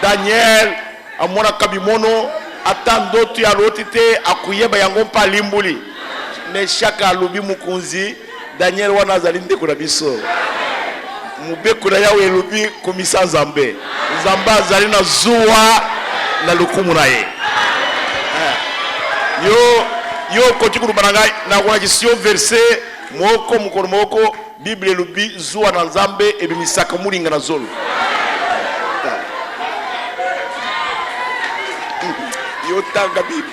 A: Daniel amona kabimono atando tu ya lotite akuyeba yango mpa limbuli Meshach alubi mukunzi Daniel wana azali ndeko na biso mubeko na yawe elubi komisa nzambe azali na zuwa na lukumu na ye yo koti kulubana ngai na kuna kisio verset moko mukoro moko Bible elubi zuwa na nzambe ebimisaka mulinga na zolo yo tanga Bible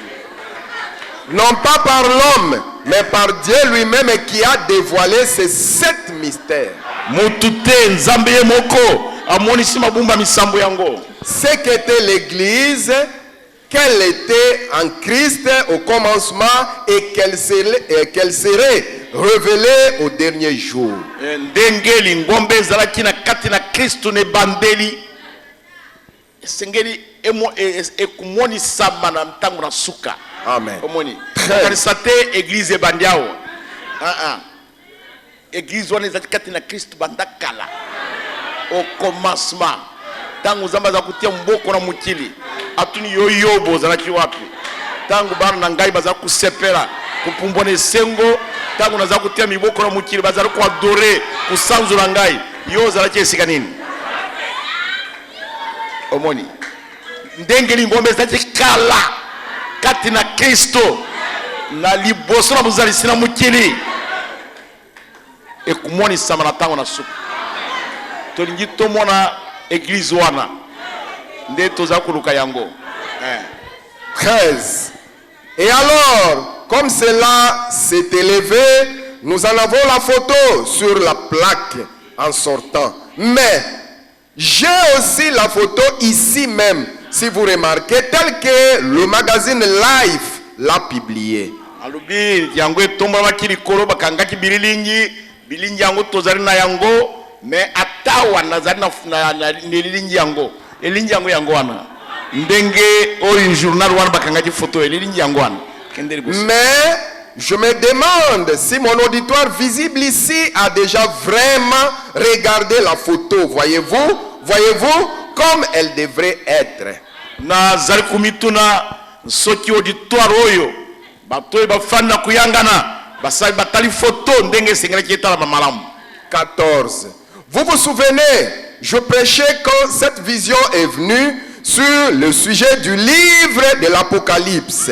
B: non pas par l'homme mais par Dieu lui-même qui a dévoilé ces 7 mystères.
A: Mutute nzambe ye moko amonisi mabumba misambo yango.
B: Ce qu'était l'église, qu'elle était en Christ au commencement et qu'elle serait révélée au dernier jour.
A: Ndengeli ngombe zalaki na kati na Kristo ne bandeli sengeli ekumoni sama na ntango na suka.
B: Amen.
A: Omoni. Karisate église bandiao. Église wana ezaki kati na Kristo bandakala. Au commencement. Tangu zamba za kutia mboko na mukili. Atuni yoyobo zalaki wapi. Tangu bana na ngai baza kusepela. Kupumbone sengo. Tangu naza kutia miboko na mukili bazali ku adore kusanzula ngai. Yo zalaki esika nini? omoni ndengeli ngombe zati kala kati na Kristo na liboso na buzalisi na mukili ekumoni sama na tango na suku tolingi tomona église wana nde toza kuluka yango
B: 13. Et alors, comme cela s'est élevé, nous en avons la photo sur la plaque en sortant. Mais j'ai aussi la photo ici même, si vous remarquez, tel que le magazine Life l'a publié.
A: alubi yango etomba makili kolo bakangaki bililingi yango tozali na yango mais atawa nazali na lilingi yango elingi yango wana ndenge oyo journal wana bakangaki photo elingi yango wana.
B: Mais je me demande si mon auditoire visible ici a déjà vraiment regardé la photo. Voyez-vous comme elle devrait être.
A: Na zali kumituna soki auditoire oyo batoy bafanda kuyangana basali batali photo ndenge sengelaki etala ba malamu.
B: 14. Vous vous souvenez, je prêchais quand cette vision est venue sur le sujet du livre de l'Apocalypse.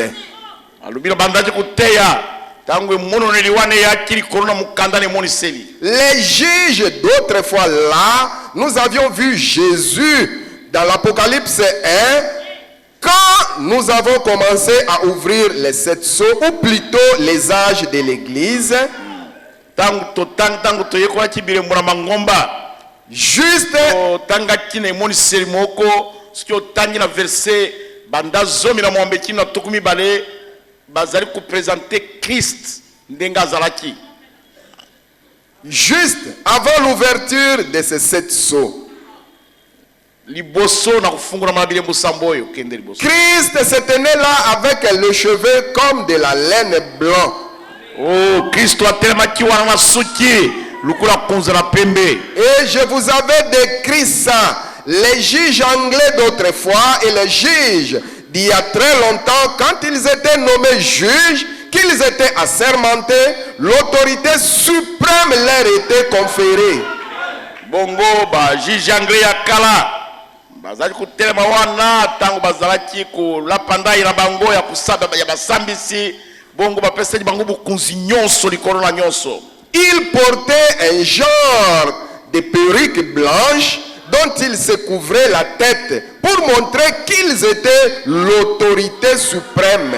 B: Les juges d'autrefois là, nous avions vu Jésus dans l'Apocalypse 1 quand nous avons commencé à ouvrir les 7 sceaux, ou plutôt les âges de l'Église. Juste juste avant l'ouverture de ces 7 sceaux, Christ se tenait là avec les cheveux comme de la laine blanc.
A: Oh, Christ a tellement qui wana suki lukula konzala pembe.
B: Et je vous avais décrit ça. Les juges anglais d'autrefois et les juges d'il y a très longtemps, quand ils étaient nommés juges, qu'ils étaient assermentés, l'autorité suprême leur était conférée.
A: Bongo ba juge anglais ya kala bazali kutelema wana tango bazalaki ko lapanda ina bango ya kusaba ya basambisi bongo ba pesa bango bukunzi nyonso likolo na nyonso.
B: Ils portaient un genre de perruque blanche dont ils se couvraient la tête pour montrer qu'ils étaient l'autorité suprême.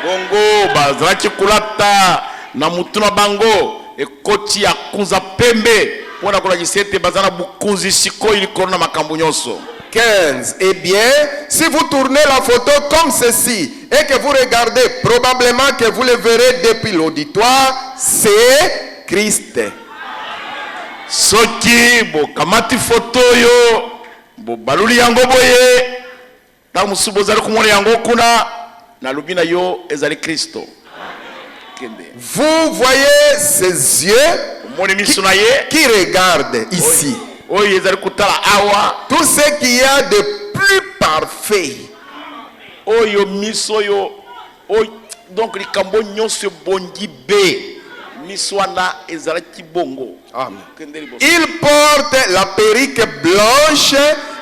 A: Bongo bazalaki kulata na mutuna bango ekoti ya kunza pembe pona kola gisete bazana bukunzi sikoyi likolo na makambo nyonso.
B: 15. Eh bien, si vous tournez la photo comme ceci et que vous regardez, probablement que vous le verrez depuis l'auditoire, c'est Christ.
A: Soki bo kamati photo yo bo baluli yango boye ta musubo zali kumona yango kuna na lubina yo ezali Kristo.
B: Vous voyez ses yeux qui regardent ici. Tout ce qu'il y a de plus parfait.
A: Donc les cambonions se bondit bé.
B: Il porte la perruque blanche,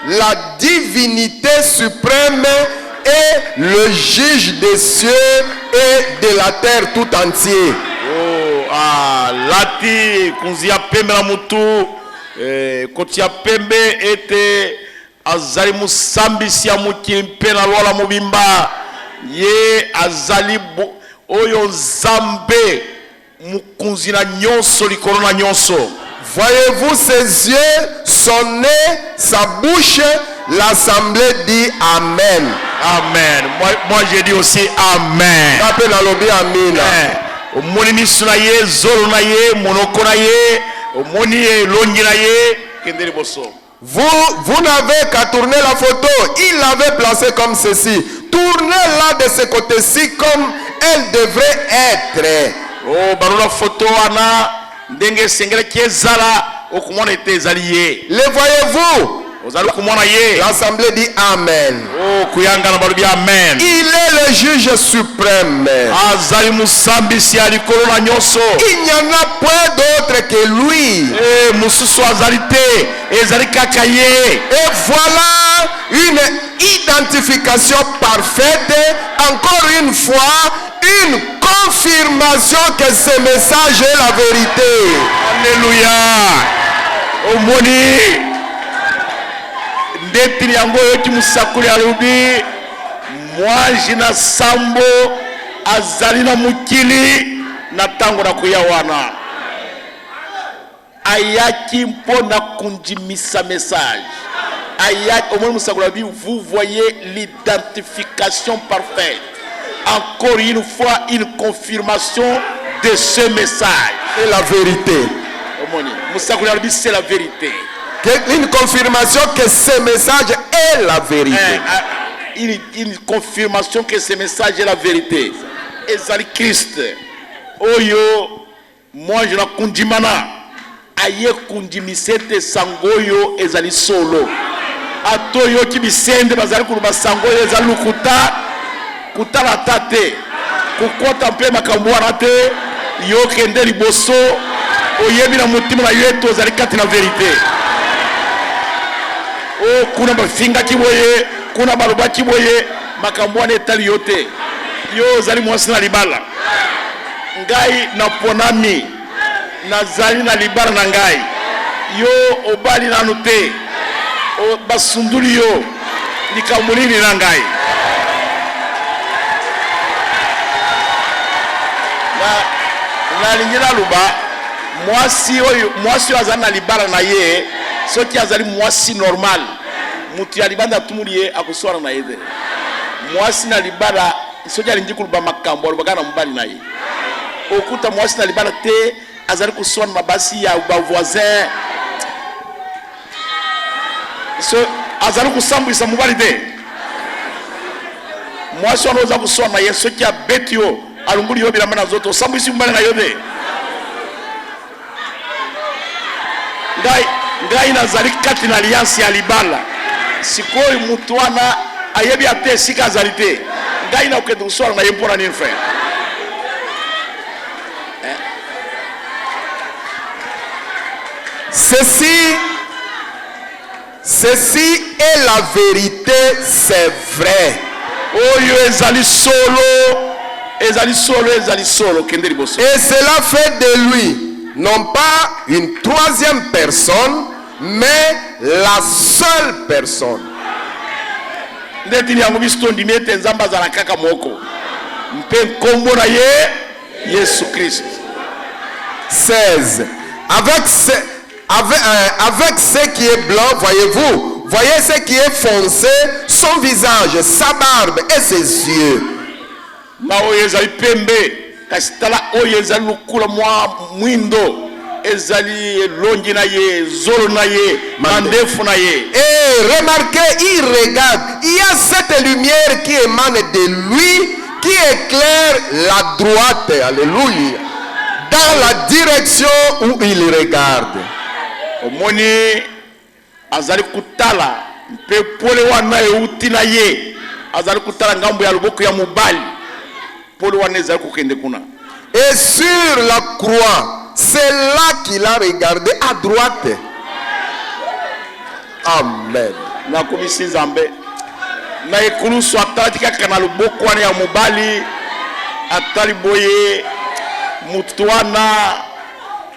B: la divinité suprême et le juge des cieux et de la terre tout entier.
A: Oh, ah, lati kunzia pembe la mutu. Kotia pembe ete azali musambi siya mukimpe na lola mubimba ye azali oyo zambe mukunzi na nyonso likolo na nyonso.
B: Voyez-vous ses yeux, son nez, sa bouche, l'assemblée dit Amen.
A: Amen. Moi j'ai dit aussi Amen.
B: Rappelez la lobby Amen.
A: Monini sunaye, zolo naye, monoko naye.
B: Vous n'avez qu'à tourner la photo. Il l'avait placée comme ceci. Tournez-la de ce côté-ci comme elle devrait être.
A: Oh, barola photo ana ndenge sengele kezala okumona ete ezaliye.
B: Le voyez-vous? L'assemblée dit Amen. Il est le juge suprême. Il n'y en a point d'autre que lui. Et voilà une identification parfaite, encore une fois, une confirmation que ce message est la vérité.
A: Alléluia. Moi jina sambo azalina mukili na tango na kuyawana ayaki mpona kunjimisa message ayaki omoni musakula bi vous voyez l'identification parfaite, encore une fois une confirmation de ce message.
B: C'est la vérité.
A: Omoni musakula bi c'est la vérité.
B: Une confirmation que ce message est la vérité.
A: Une confirmation que ce message est la vérité. Ezali Christ. Oyo, moi je la kundimana. Aye kundimisete sangoyo ezali solo. Atoyo ki bisende bazali kuluba sangoyo ezali lukuta. Kutala tate. Kukota mpe makambuana te. Yo kende liboso. Oyebi na mutima na yeto ezali kati na vérité. Oh, kuna bafinga kiboye, kuna baluba kiboye, makambuana etali yote. Yo zali mwasi na libala. Ngai na ponami, na zali na libala na ngai. Yo obali na nute, o basunduli yo, likamulini na ngai. Na lingina luba, mwasi oyo azali na libala na ye, ce qui azali mwasi normal mutu ya libanda tumuliye akuswara na yede mwasi na libala soki alingi kuluba makambo alobaka na mobali na ye okuta mwasi na libala te azali kuswana mabasi ya bavoisin so azali kusambwisa mobali te mwasi wana oza kuswana na ye soki abeti yo alunguli yo bilamba na zoto osambwisi mobali na yo te ngai nazali kati na alliance ya libala sikoyo mutu wana ayebi ate esika azali te ngai na okende koswala na ye mpona nini frère
B: Ceci est la vérité, c'est vrai.
A: Oyo ezali solo kende liboso.
B: Et cela fait de lui non pas une troisième personne, mais la seule personne. 16. Avec ce qui est blanc, voyez-vous, voyez ce qui est foncé, son visage, sa barbe et ses yeux.
A: Kastala oyo ezali lukula mwa mwindo ezali longi na ye zolo na ye mandefu na ye.
B: Et remarquez, il regarde, il y a cette lumière qui émane de lui qui éclaire la droite, alléluia, dans la direction où il regarde.
A: Omoni azali kutala mpe pole wana euti na ye azali kutala ngambo ya luboko ya mobali.
B: Et sur la croix, c'est là qu'il a regardé à droite. Amen.
A: Na komisi Nzambe na ekulu swatati kaka na luboko wana ya mobali atali boye mutwana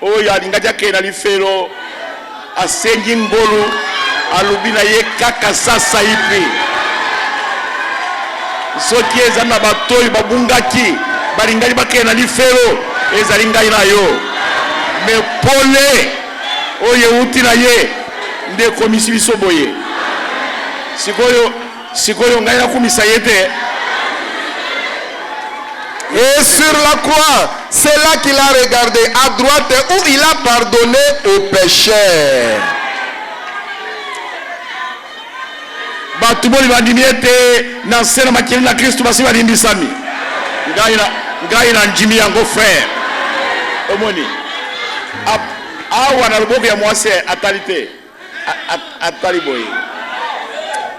A: oyo alingaki akende na lifelo asengi ngolu alubi na ye kaka sasa ipi soki ezali na batoyi babungaki balingali bakende na lifelo ezali ngai na yo me pole oyo euti na ye nde ekomisi biso boye sikoyo ngai nakumisa ye te.
B: Et sur la croix, c'est là qu'il a regardé à droite où il a pardonné aux pécheurs.
A: Batuboli bandimi ete na sena makili na Kristo basi balimbisami ngai na njimi yango frère omoni awa na loboko ya mwasi atalite atali boye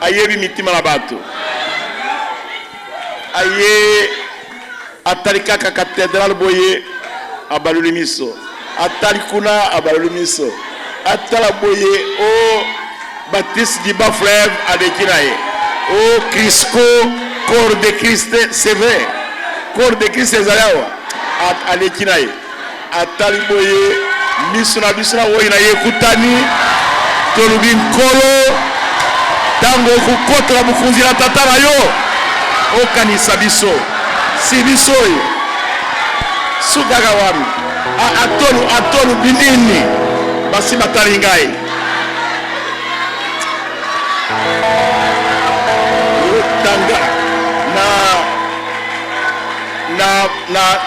A: ayebi mitima na bato aye atali kaka cathédrale boye abaluli miso atali kuna abaluli miso atala boye o Baptiste di Baflev adekinaye o Crisco corps de Christ c'est vrai corps de Christ ezalawa adekinaye atali boye miso na biso na woyi na yekutani tolubi nkolo tango kukotola bukunzi na tata na yo okanisa biso si biso oyo sukaka wami atolu binini basi batali ngai tanga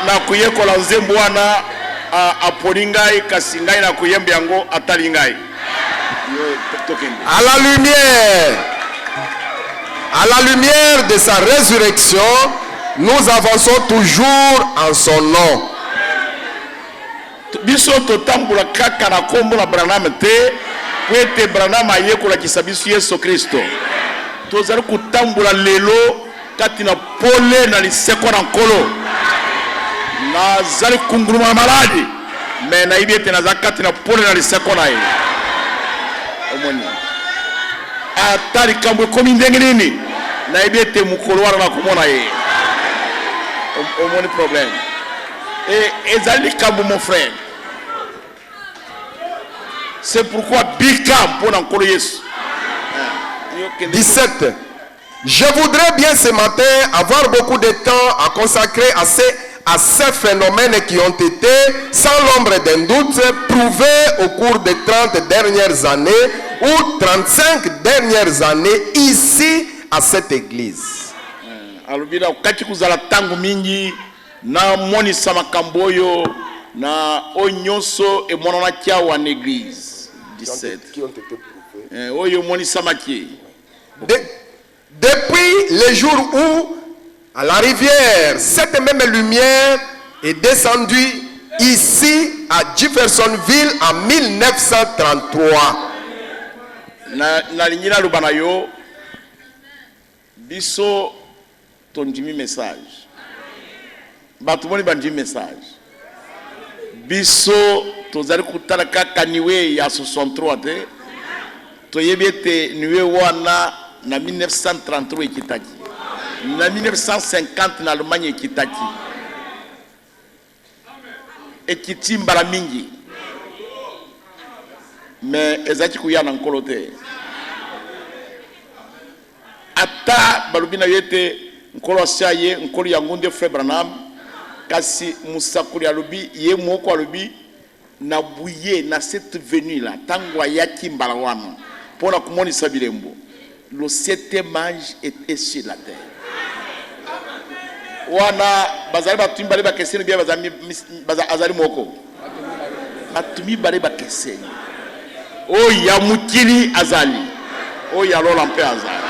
A: na kuyekola nzembo wana aponi ngai kasi ngai na kuyembe yango atali ngai
B: à la lumière de sa résurrection, nous avançons toujours en son nom.
A: Biso totambula kaka na kombo na Branham te kwete Branham ayekola kisabisu Yesu Kristo. Tozali kutambula lelo kati na pole na liseko na nkolo. Na zali kunguruma maladi. Me na ibi ete na zakati na pole na liseko na ye. Omoni. Atali kambo komi ndenge nini na ibi ete mukolo wana na kumona ye. Omoni problème. Et ezali kambo mon frère. C'est pourquoi Bikam pour encore Yesu.
B: 17. Je voudrais bien ce matin avoir beaucoup de temps à consacrer à ces phénomènes qui ont été, sans l'ombre d'un doute, prouvés au cours des 30 dernières années ou 35 dernières années ici à cette église.
A: Alubira kati kuzala tangu mingi na moni sama kamboyo na onyoso e monana kia wa église. 17.
B: Qui ont été prouvés.
A: Oyo moni sama ki.
B: Depuis le jour où, à la rivière, cette même lumière est descendue ici à Jeffersonville en 1933.
A: Na lingina lubana yo biso tondimi message. Batumoni bandimi message. Biso tozali kutala kaka niwe ya 63 te. Toyebi ete niwe wana na 1933 ekitaki. Na 1950 na Allemagne ekitaki. Ekiti mbala mingi. Mais ezaki kuyana nkolo te. Ata balubina yete nkolo asiaye nkolo ya ngunde Frère Branham kasi musakuri alubi ye moko alubi na buye na cette venue là tango ayaki mbala wana pona kumonisa bilembo le septième âge était sur la terre wana bazali batumi bale bakeseni bia bazali moko batumi bale bakeseni o ya mukili azali o ya lola mpe azali.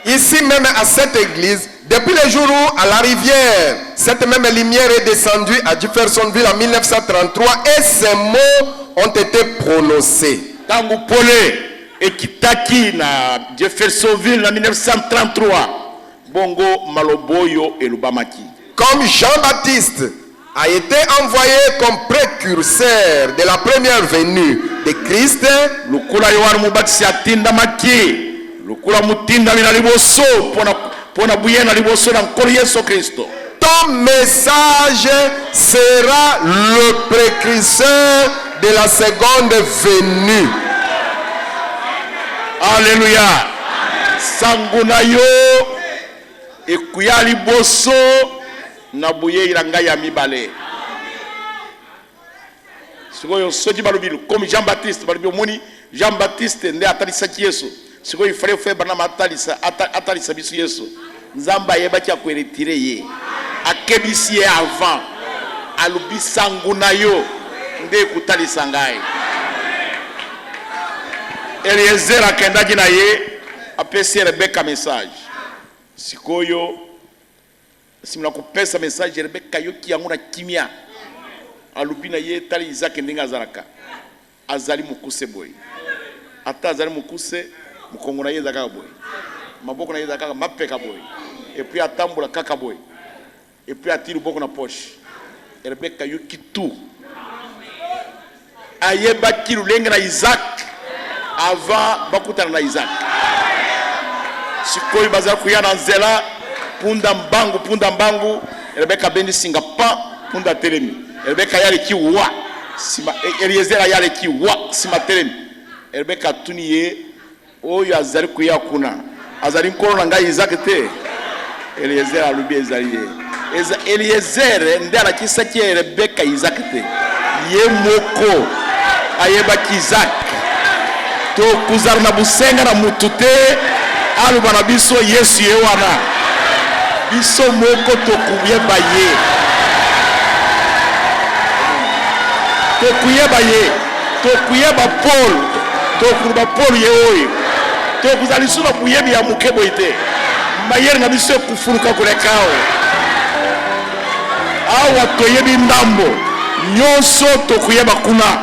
B: Ici même à cette église, depuis le jour où à la rivière, cette même lumière est descendue à Jeffersonville en 1933 et ces mots ont été prononcés.
A: Tangu pole ekitaki na Jeffersonville en 1933, bongo maloboyo elubamaki.
B: Comme Jean-Baptiste a été envoyé comme précurseur de la première venue de Christ,
A: lukula Yohana Mubatisi atindamaki. Lukula mutinda mina liboso pona buyena liboso na nkolo Yesu Kristo.
B: Ton message sera le précurseur de la seconde venue.
A: Alléluia. Sanguna yo ekuya liboso na buye iranga ya mibale. Sikoyo soji balubilo comme Jean-Baptiste balubilo moni Jean-Baptiste nde atalisaki Yesu. Siko il fallait faire banama atalisa bisu Yesu. Nzamba yebaki akweretire ye. Akebisi ye avant. Alubi sanguna yo nde kutalisa ngai. Eliezer akendaki na ye apesi Rebeka message. Sikoyo simula kupesa message Rebeka yoki yango na kimia. Alubi na ye tali Isaac ndinga zaraka. azali mukuse boy. Ata azali mukuse mukongo na ye ezaka boy. Maboko na ye ezaka mapeka boy. Et puis atambola kaka boy. Et puis atire boko na poche. Rebecca yuki tout. Ayeba kilulenge na Isaac avant bakutana na Isaac. Sikoyi bazali kuya na nzela punda mbangu Rebecca bendi singapa punda telemi. Rebecca yale ki wa sima Eliezer yale ki wa sima telemi. Rebecca tuniye oyo azali kuya kuna azali nkolo na ngai Isaac te. Eliezer alubi ezali Eliezer ndala kisaki Rebecca Isaac te. Ye moko ayeba ki Isaac to kuzara na busenga na mutute aluba na biso Yesu ye wana biso moko to kuyeba ye to kuyeba ye to kuyeba Paul to kuba Paul ye oyo to kuzali sura kuyebi ya mukebo ite mayere na biso kufuruka kulekao awa to yebi ndambo nyonso to kuyeba kuna.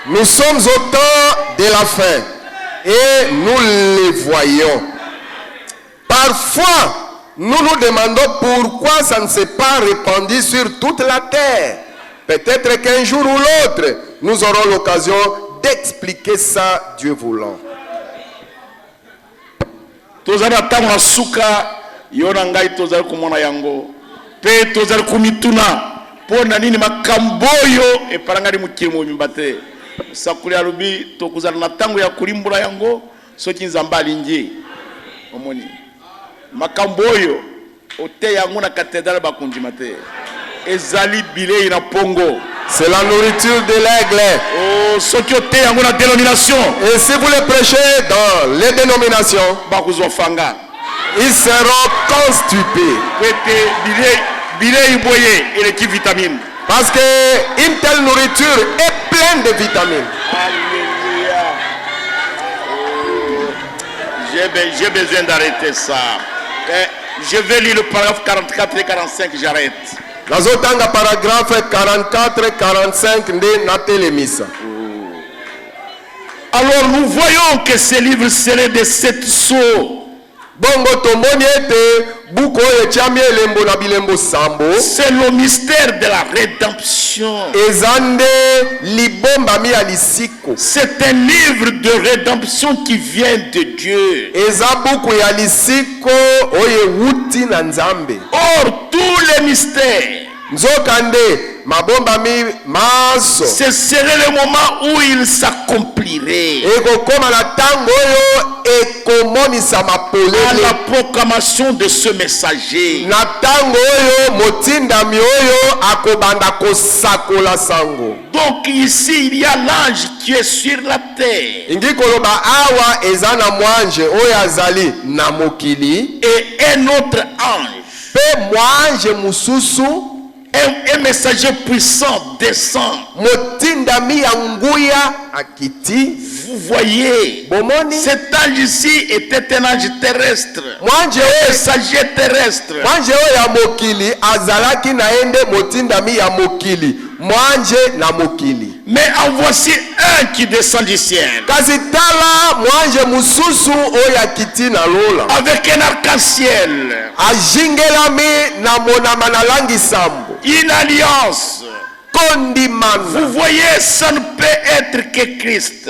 B: Nous sommes au temps de la fin et nous les voyons. Parfois, nous nous demandons pourquoi ça ne s'est pas répandu sur toute la terre. Peut-être qu'un jour ou l'autre, nous aurons l'occasion d'expliquer ça, Dieu voulant.
A: Tozana tanga suka yona ngai tozali kumona yango pe tozali kumituna pona nini makamboyo eparangari mukirimo mimbate sakuli alubi tokuzana na tango ya kulimbula yango soki nzamba alingi omoni makamboyo ote yango na cathédrale bakundima te ezali bilei na pongo.
B: C'est la nourriture de l'aigle.
A: Oh, soki ote yango na dénomination.
B: Et si vous les prêchez dans les dénominations,
A: bakuzofanga
B: ils seront constipés.
A: Parce
B: que une telle nourriture est pleine de vitamines.
A: Alléluia. J'ai besoin d'arrêter ça. Je vais lire le paragraphe 44 et 45, j'arrête.
B: Nazotanga paragraphe 44 et 45 de Natelemisa.
A: Alors nous voyons que ce livre serait de 7 sceaux. C'est le mystère de la rédemption. C'est un livre de rédemption qui vient de Dieu. Or, tous les mystères, ce serait le moment où il s'accomplirait à la proclamation de ce messager. Donc ici il y a l'ange qui est sur la terre et un autre ange, un messager puissant descend. Vous voyez, cet ange ici était un ange terrestre, un messager terrestre. Mais en voici un qui descend du ciel avec un arc-en-ciel, une alliance. Vous voyez, ça ne peut être que Christ.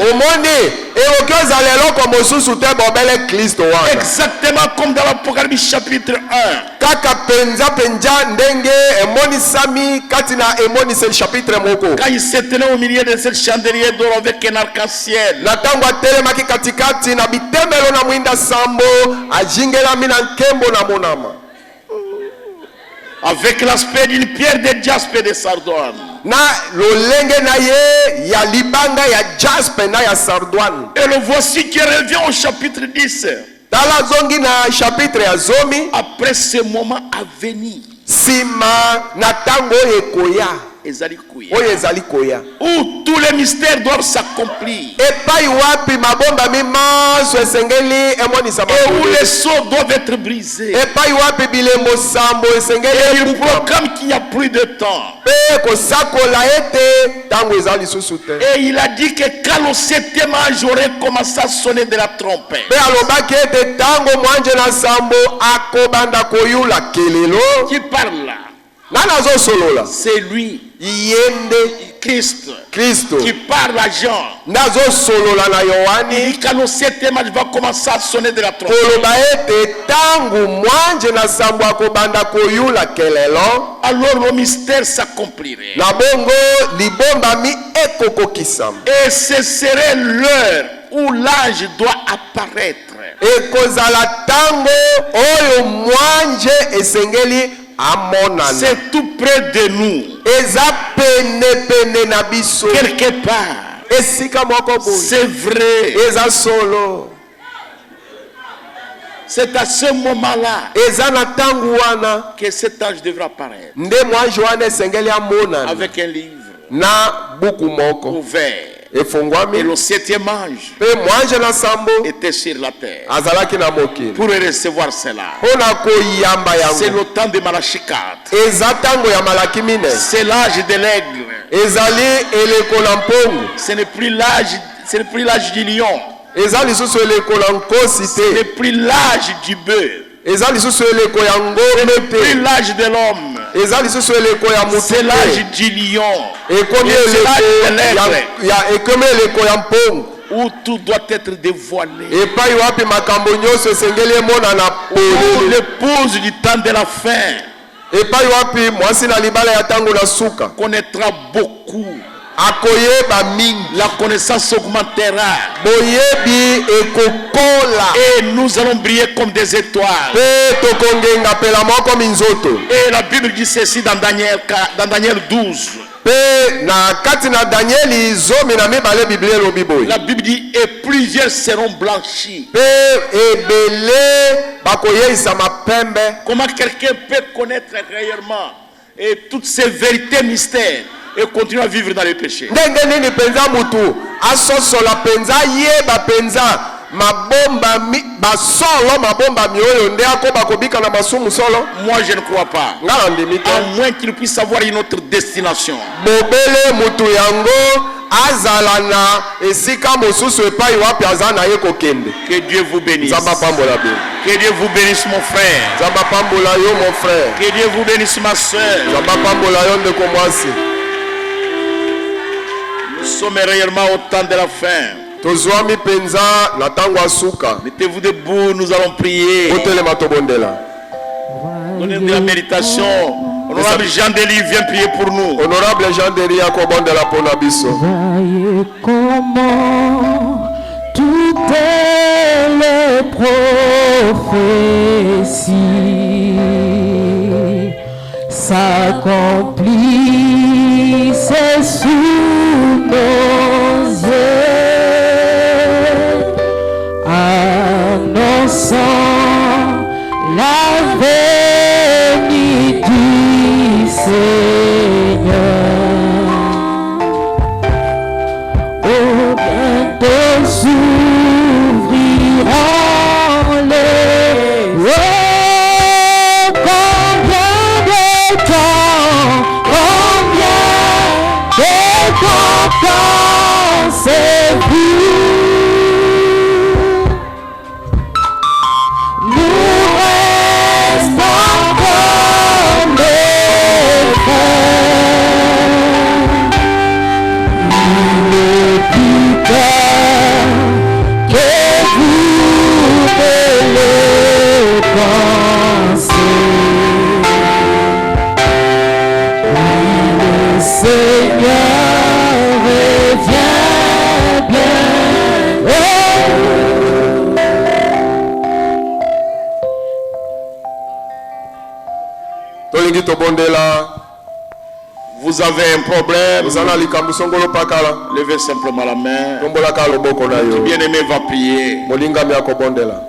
A: Exactement comme dans l'Apocalypse chapitre 1. Quand il s'est tenu au milieu de ce chandelier d'or avec un arc-en-ciel, avec l'aspect d'une pierre de jaspe et de sardone. Et le voici qui revient au chapitre 10. Après ce moment à venir, ezali kuya.
B: oyo ezali koya.
A: Où tous les mystères doivent s'accomplir.
B: Epai wapi mabomba mimaso esengeli emonisa
A: Et où
B: makolo.
A: les sceaux doivent être brisés.
B: Epai wapi bilembo sambo esengeli
A: Et il
B: ebuka.
A: proclame qu'il n'y a plus de temps.
B: Pe kosakola ete tango ezali lisusu te.
A: Et il a dit que quand le 7e ange aurait commencé à sonner de la trompette,
B: Pe alobaki ete tango mwanje na sambo akobanda koyula kelelo.
A: qui parle là,
B: Nani azosolola?
A: c'est lui,
B: Yende
A: Christ,
B: Kristo.
A: qui parle à Jean.
B: Nazosolola na
A: Il
B: Yohani.
A: dit quand le 7e ange va commencer à sonner de la trompette,
B: Koloba ete tangu mwanje na sambo akobanda koyula kelelo.
A: alors le mystère s'accomplirait.
B: Na bongo libombami ekokokisama.
A: Et ce serait l'heure où l'ange doit apparaître.
B: Ekozala tango oyo mwanje esengeli amonana.
A: C'est tout près de nous,
B: Eza pene na biso.
A: quelque part.
B: Esika moko boye.
A: C'est vrai.
B: Eza solo.
A: C'est à ce moment-là
B: Eza na tangu wana
A: que cet ange devra apparaître
B: nde mwanje wana esengeli amonana.
A: avec un livre
B: Na buku moko
A: ouvert. Et
B: efungwami.
A: le 7e ange
B: Pe mwanje na sambo
A: était sur la terre
B: azalaki na mokili
A: pour recevoir cela.
B: mpona koyamba
A: C'est
B: yango.
A: le temps de Malachie 4.
B: Eza tango ya malaki mine.
A: C'est l'âge de l'aigle.
B: Ezali eleko na mpongu.
A: Ce n'est plus l'âge du lion.
B: Eza lisusu eleko na nkosi
A: Ce n'est
B: te.
A: plus l'âge du bœuf.
B: Eza lisusu eleko ya
A: Ce
B: ngombe
A: n'est plus
B: te.
A: l'âge de l'homme.
B: Eza lisusu eleko ya mutu
A: C'est l'âge
B: te.
A: du lion.
B: Ekomi
A: C'est l'âge de
B: eleko
A: l'aigle
B: ekomi eleko ya mpongu.
A: où tout doit être dévoilé.
B: Epai wapi makambo nyonso esengeli emonana
A: Où
B: polele.
A: l'épouse du temps de la fin
B: Epai wapi mwasi na libala ya tango na suka
A: connaîtra beaucoup.
B: akoyeba mingi.
A: La connaissance augmentera.
B: Boyebi ekokola.
A: Et nous allons briller comme des étoiles.
B: Pe tokongenga pela moko minzoto.
A: Et la Bible dit ceci dans Daniel 12.
B: Pe na kati na Danieli zomi na mibale Biblia elobi boye.
A: La Bible dit et plusieurs seront blanchis.
B: Pe ebele bakoyeisa mapembe.
A: Comment quelqu'un peut connaître réellement et toutes ces vérités mystères et continuer à vivre dans le péché?
B: Ndenge nini penza mutu asosola penza yeba penza mabomba basolo mabomba mioyo nde akoba kobika na masumu solo.
A: Moi je ne crois pas.
B: Ngala ndimi te.
A: À moins qu'il puisse avoir une autre destination.
B: Bobele mutu yango azala na esika mosusu epai wapi aza na ye kokende.
A: Que Dieu vous bénisse.
B: Nzamba pambola be.
A: Que Dieu vous bénisse mon frère.
B: Nzamba pambola yo mon frère.
A: Que Dieu vous bénisse ma soeur.
B: Nzamba pambola yo ndeko mwasi.
A: Nous sommes réellement au temps de la fin.
B: Tozwami penza na tango asuka.
A: Mettez-vous debout, nous allons prier.
B: Otelema tobondela.
A: Donnez de la méditation. Honorable Jean Delis vient prier pour nous.
B: Honorable Jean Delis akobondela pona biso.
C: Voyez comment toutes les prophéties s'accomplissent sous nos yeux, annonçant la venue du Seigneur. Oh, bientôt s'ouvriront les oh, combien de temps pensez-vous? Nous restons comme des frères. Il est plus tard que vous ne le pensez. Le Seigneur revient bientôt.
B: Tolingi tobondela.
A: Vous avez un problème,
B: Ozana likambo songolo pakala.
A: levez simplement la main.
B: Tombolaka loboko na yo.
A: Bien-aimé va prier.
B: Molingami akobondela.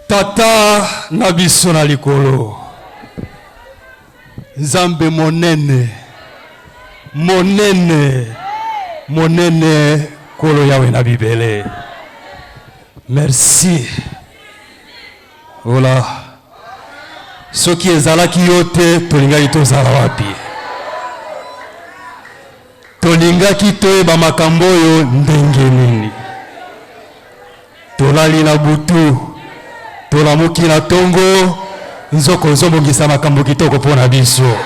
D: Tata na biso na likolo, Nzambe monene,
C: monene kolo yawe na bibele. Merci. Voilà. Soki ezalaki yote tolingaki tozala wapi? Tolingaki toyeba makambo oyo ndenge nini? Tolali na butu, tolamuki na tongo, nzoko nzobongisa makambo kitoko pona biso.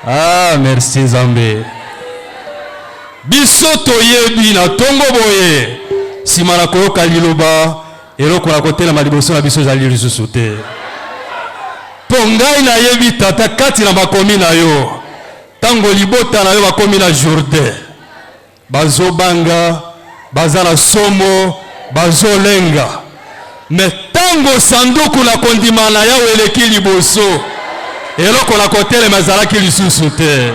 C: Ah, merci Nzambe. Biso toyebi na tongo boye, simana koyoka liloba, eloko na kotelema liboso na biso ezali lisusu te. Pongai na yebi tata kati na makomi na yo, tango libota na yo bakomi na Jourdain, bazobanga, baza na somo, bazolenga. Me tango sanduku na kondima na yawe eleki liboso, eloko na kotelema ezalaki lisusu te.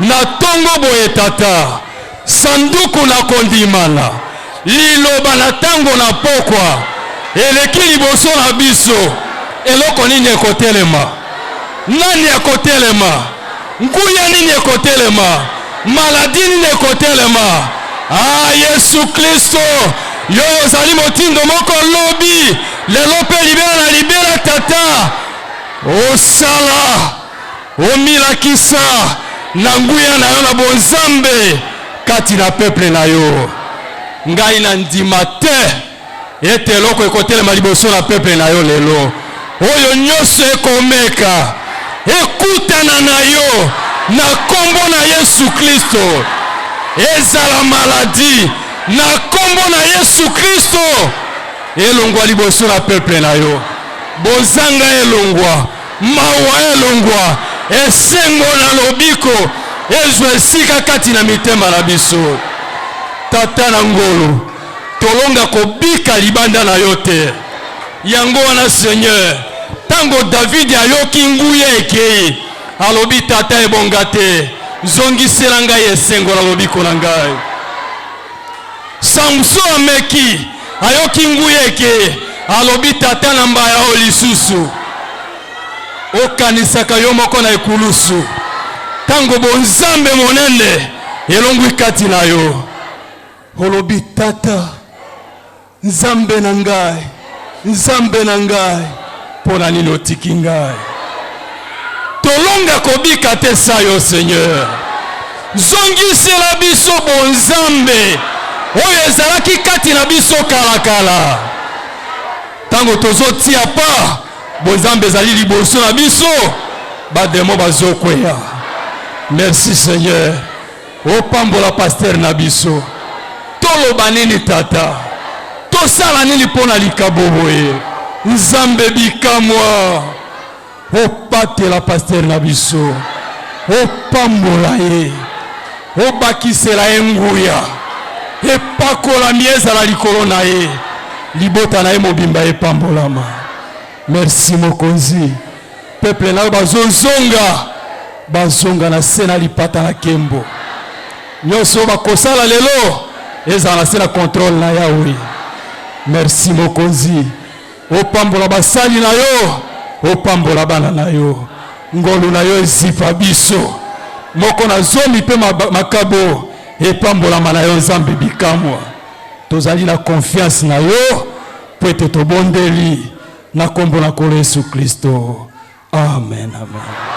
C: Na tongo boye tata, sanduku na kondimana, liloba na tango na pokwa, eleki liboso na biso, eloko nini ekotelema? Nani ekotelema? Nguya nini ekotelema? Maladi nini ekotelema? Ah, Yesu Kristo, yo ozali motindo moko lobi, lelo pe libera tata, osala, omilakisa, na nguya na yo na bonzambe, kati na peuple na yo. Ngai na ndima te, ete eloko ekotelema liboso na peuple na yo lelo. Oyo nyonso ekomeka, ekutana na yo, na kombo na Yesu Kristo. Ezala maladi, na kombo na Yesu Kristo. Elongwa liboso na peuple na yo. Bozanga elongwa, mawa elongwa, esengo na lobiko, ezwe esika kati na mitema na biso. Tata na ngolo, tolonga kobika libanda na yote. Yango wana Seigneur, tango David ayoki nguya ekei, alobi tata ebonga te, zongisela ngai esengo na lobiko na ngai. Samson ameki, ayoki nguya ekei, alobi tata na mbaya o lisusu. Okanisaka yo moko na ekulusu, tango bonzambe monene, elongwi kati na yo. Olobi tata, Nzambe na ngai, Nzambe na ngai, pona nini otiki ngai? Tolonga kobika te sa yo Seigneur. Zongisela biso bonzambe, oyo ezalaki kati na biso kalakala. Tango tozotia pa, bonzambe ezali liboso na biso, bademo bazokweya. Merci Seigneur. Opambola pasteur na biso. Toloba nini tata? Tosala nini pona likabo boye? Nzambe bikamwa. Opatela pasteur na biso. Opambola ye. Obakisela nguya. Epakola mieza la likolo na ye. Libota na ye mobimba epambolama. Merci mokonzi. Peuple na bazozonga. Bazonga na sena lipata na kembo. Nyonso bakosala lelo. Eza na sena contrôle na yawe. Merci mokonzi. Opambola basali na yo, opambola bana na yo. Ngolu na yo ezipa biso. Moko na zomi pe makabo, epambola mana yo Nzambe bikamwa. Tozali na confiance na yo, po ete tobondeli na kombo na Yesu Kristo. Amen, amen.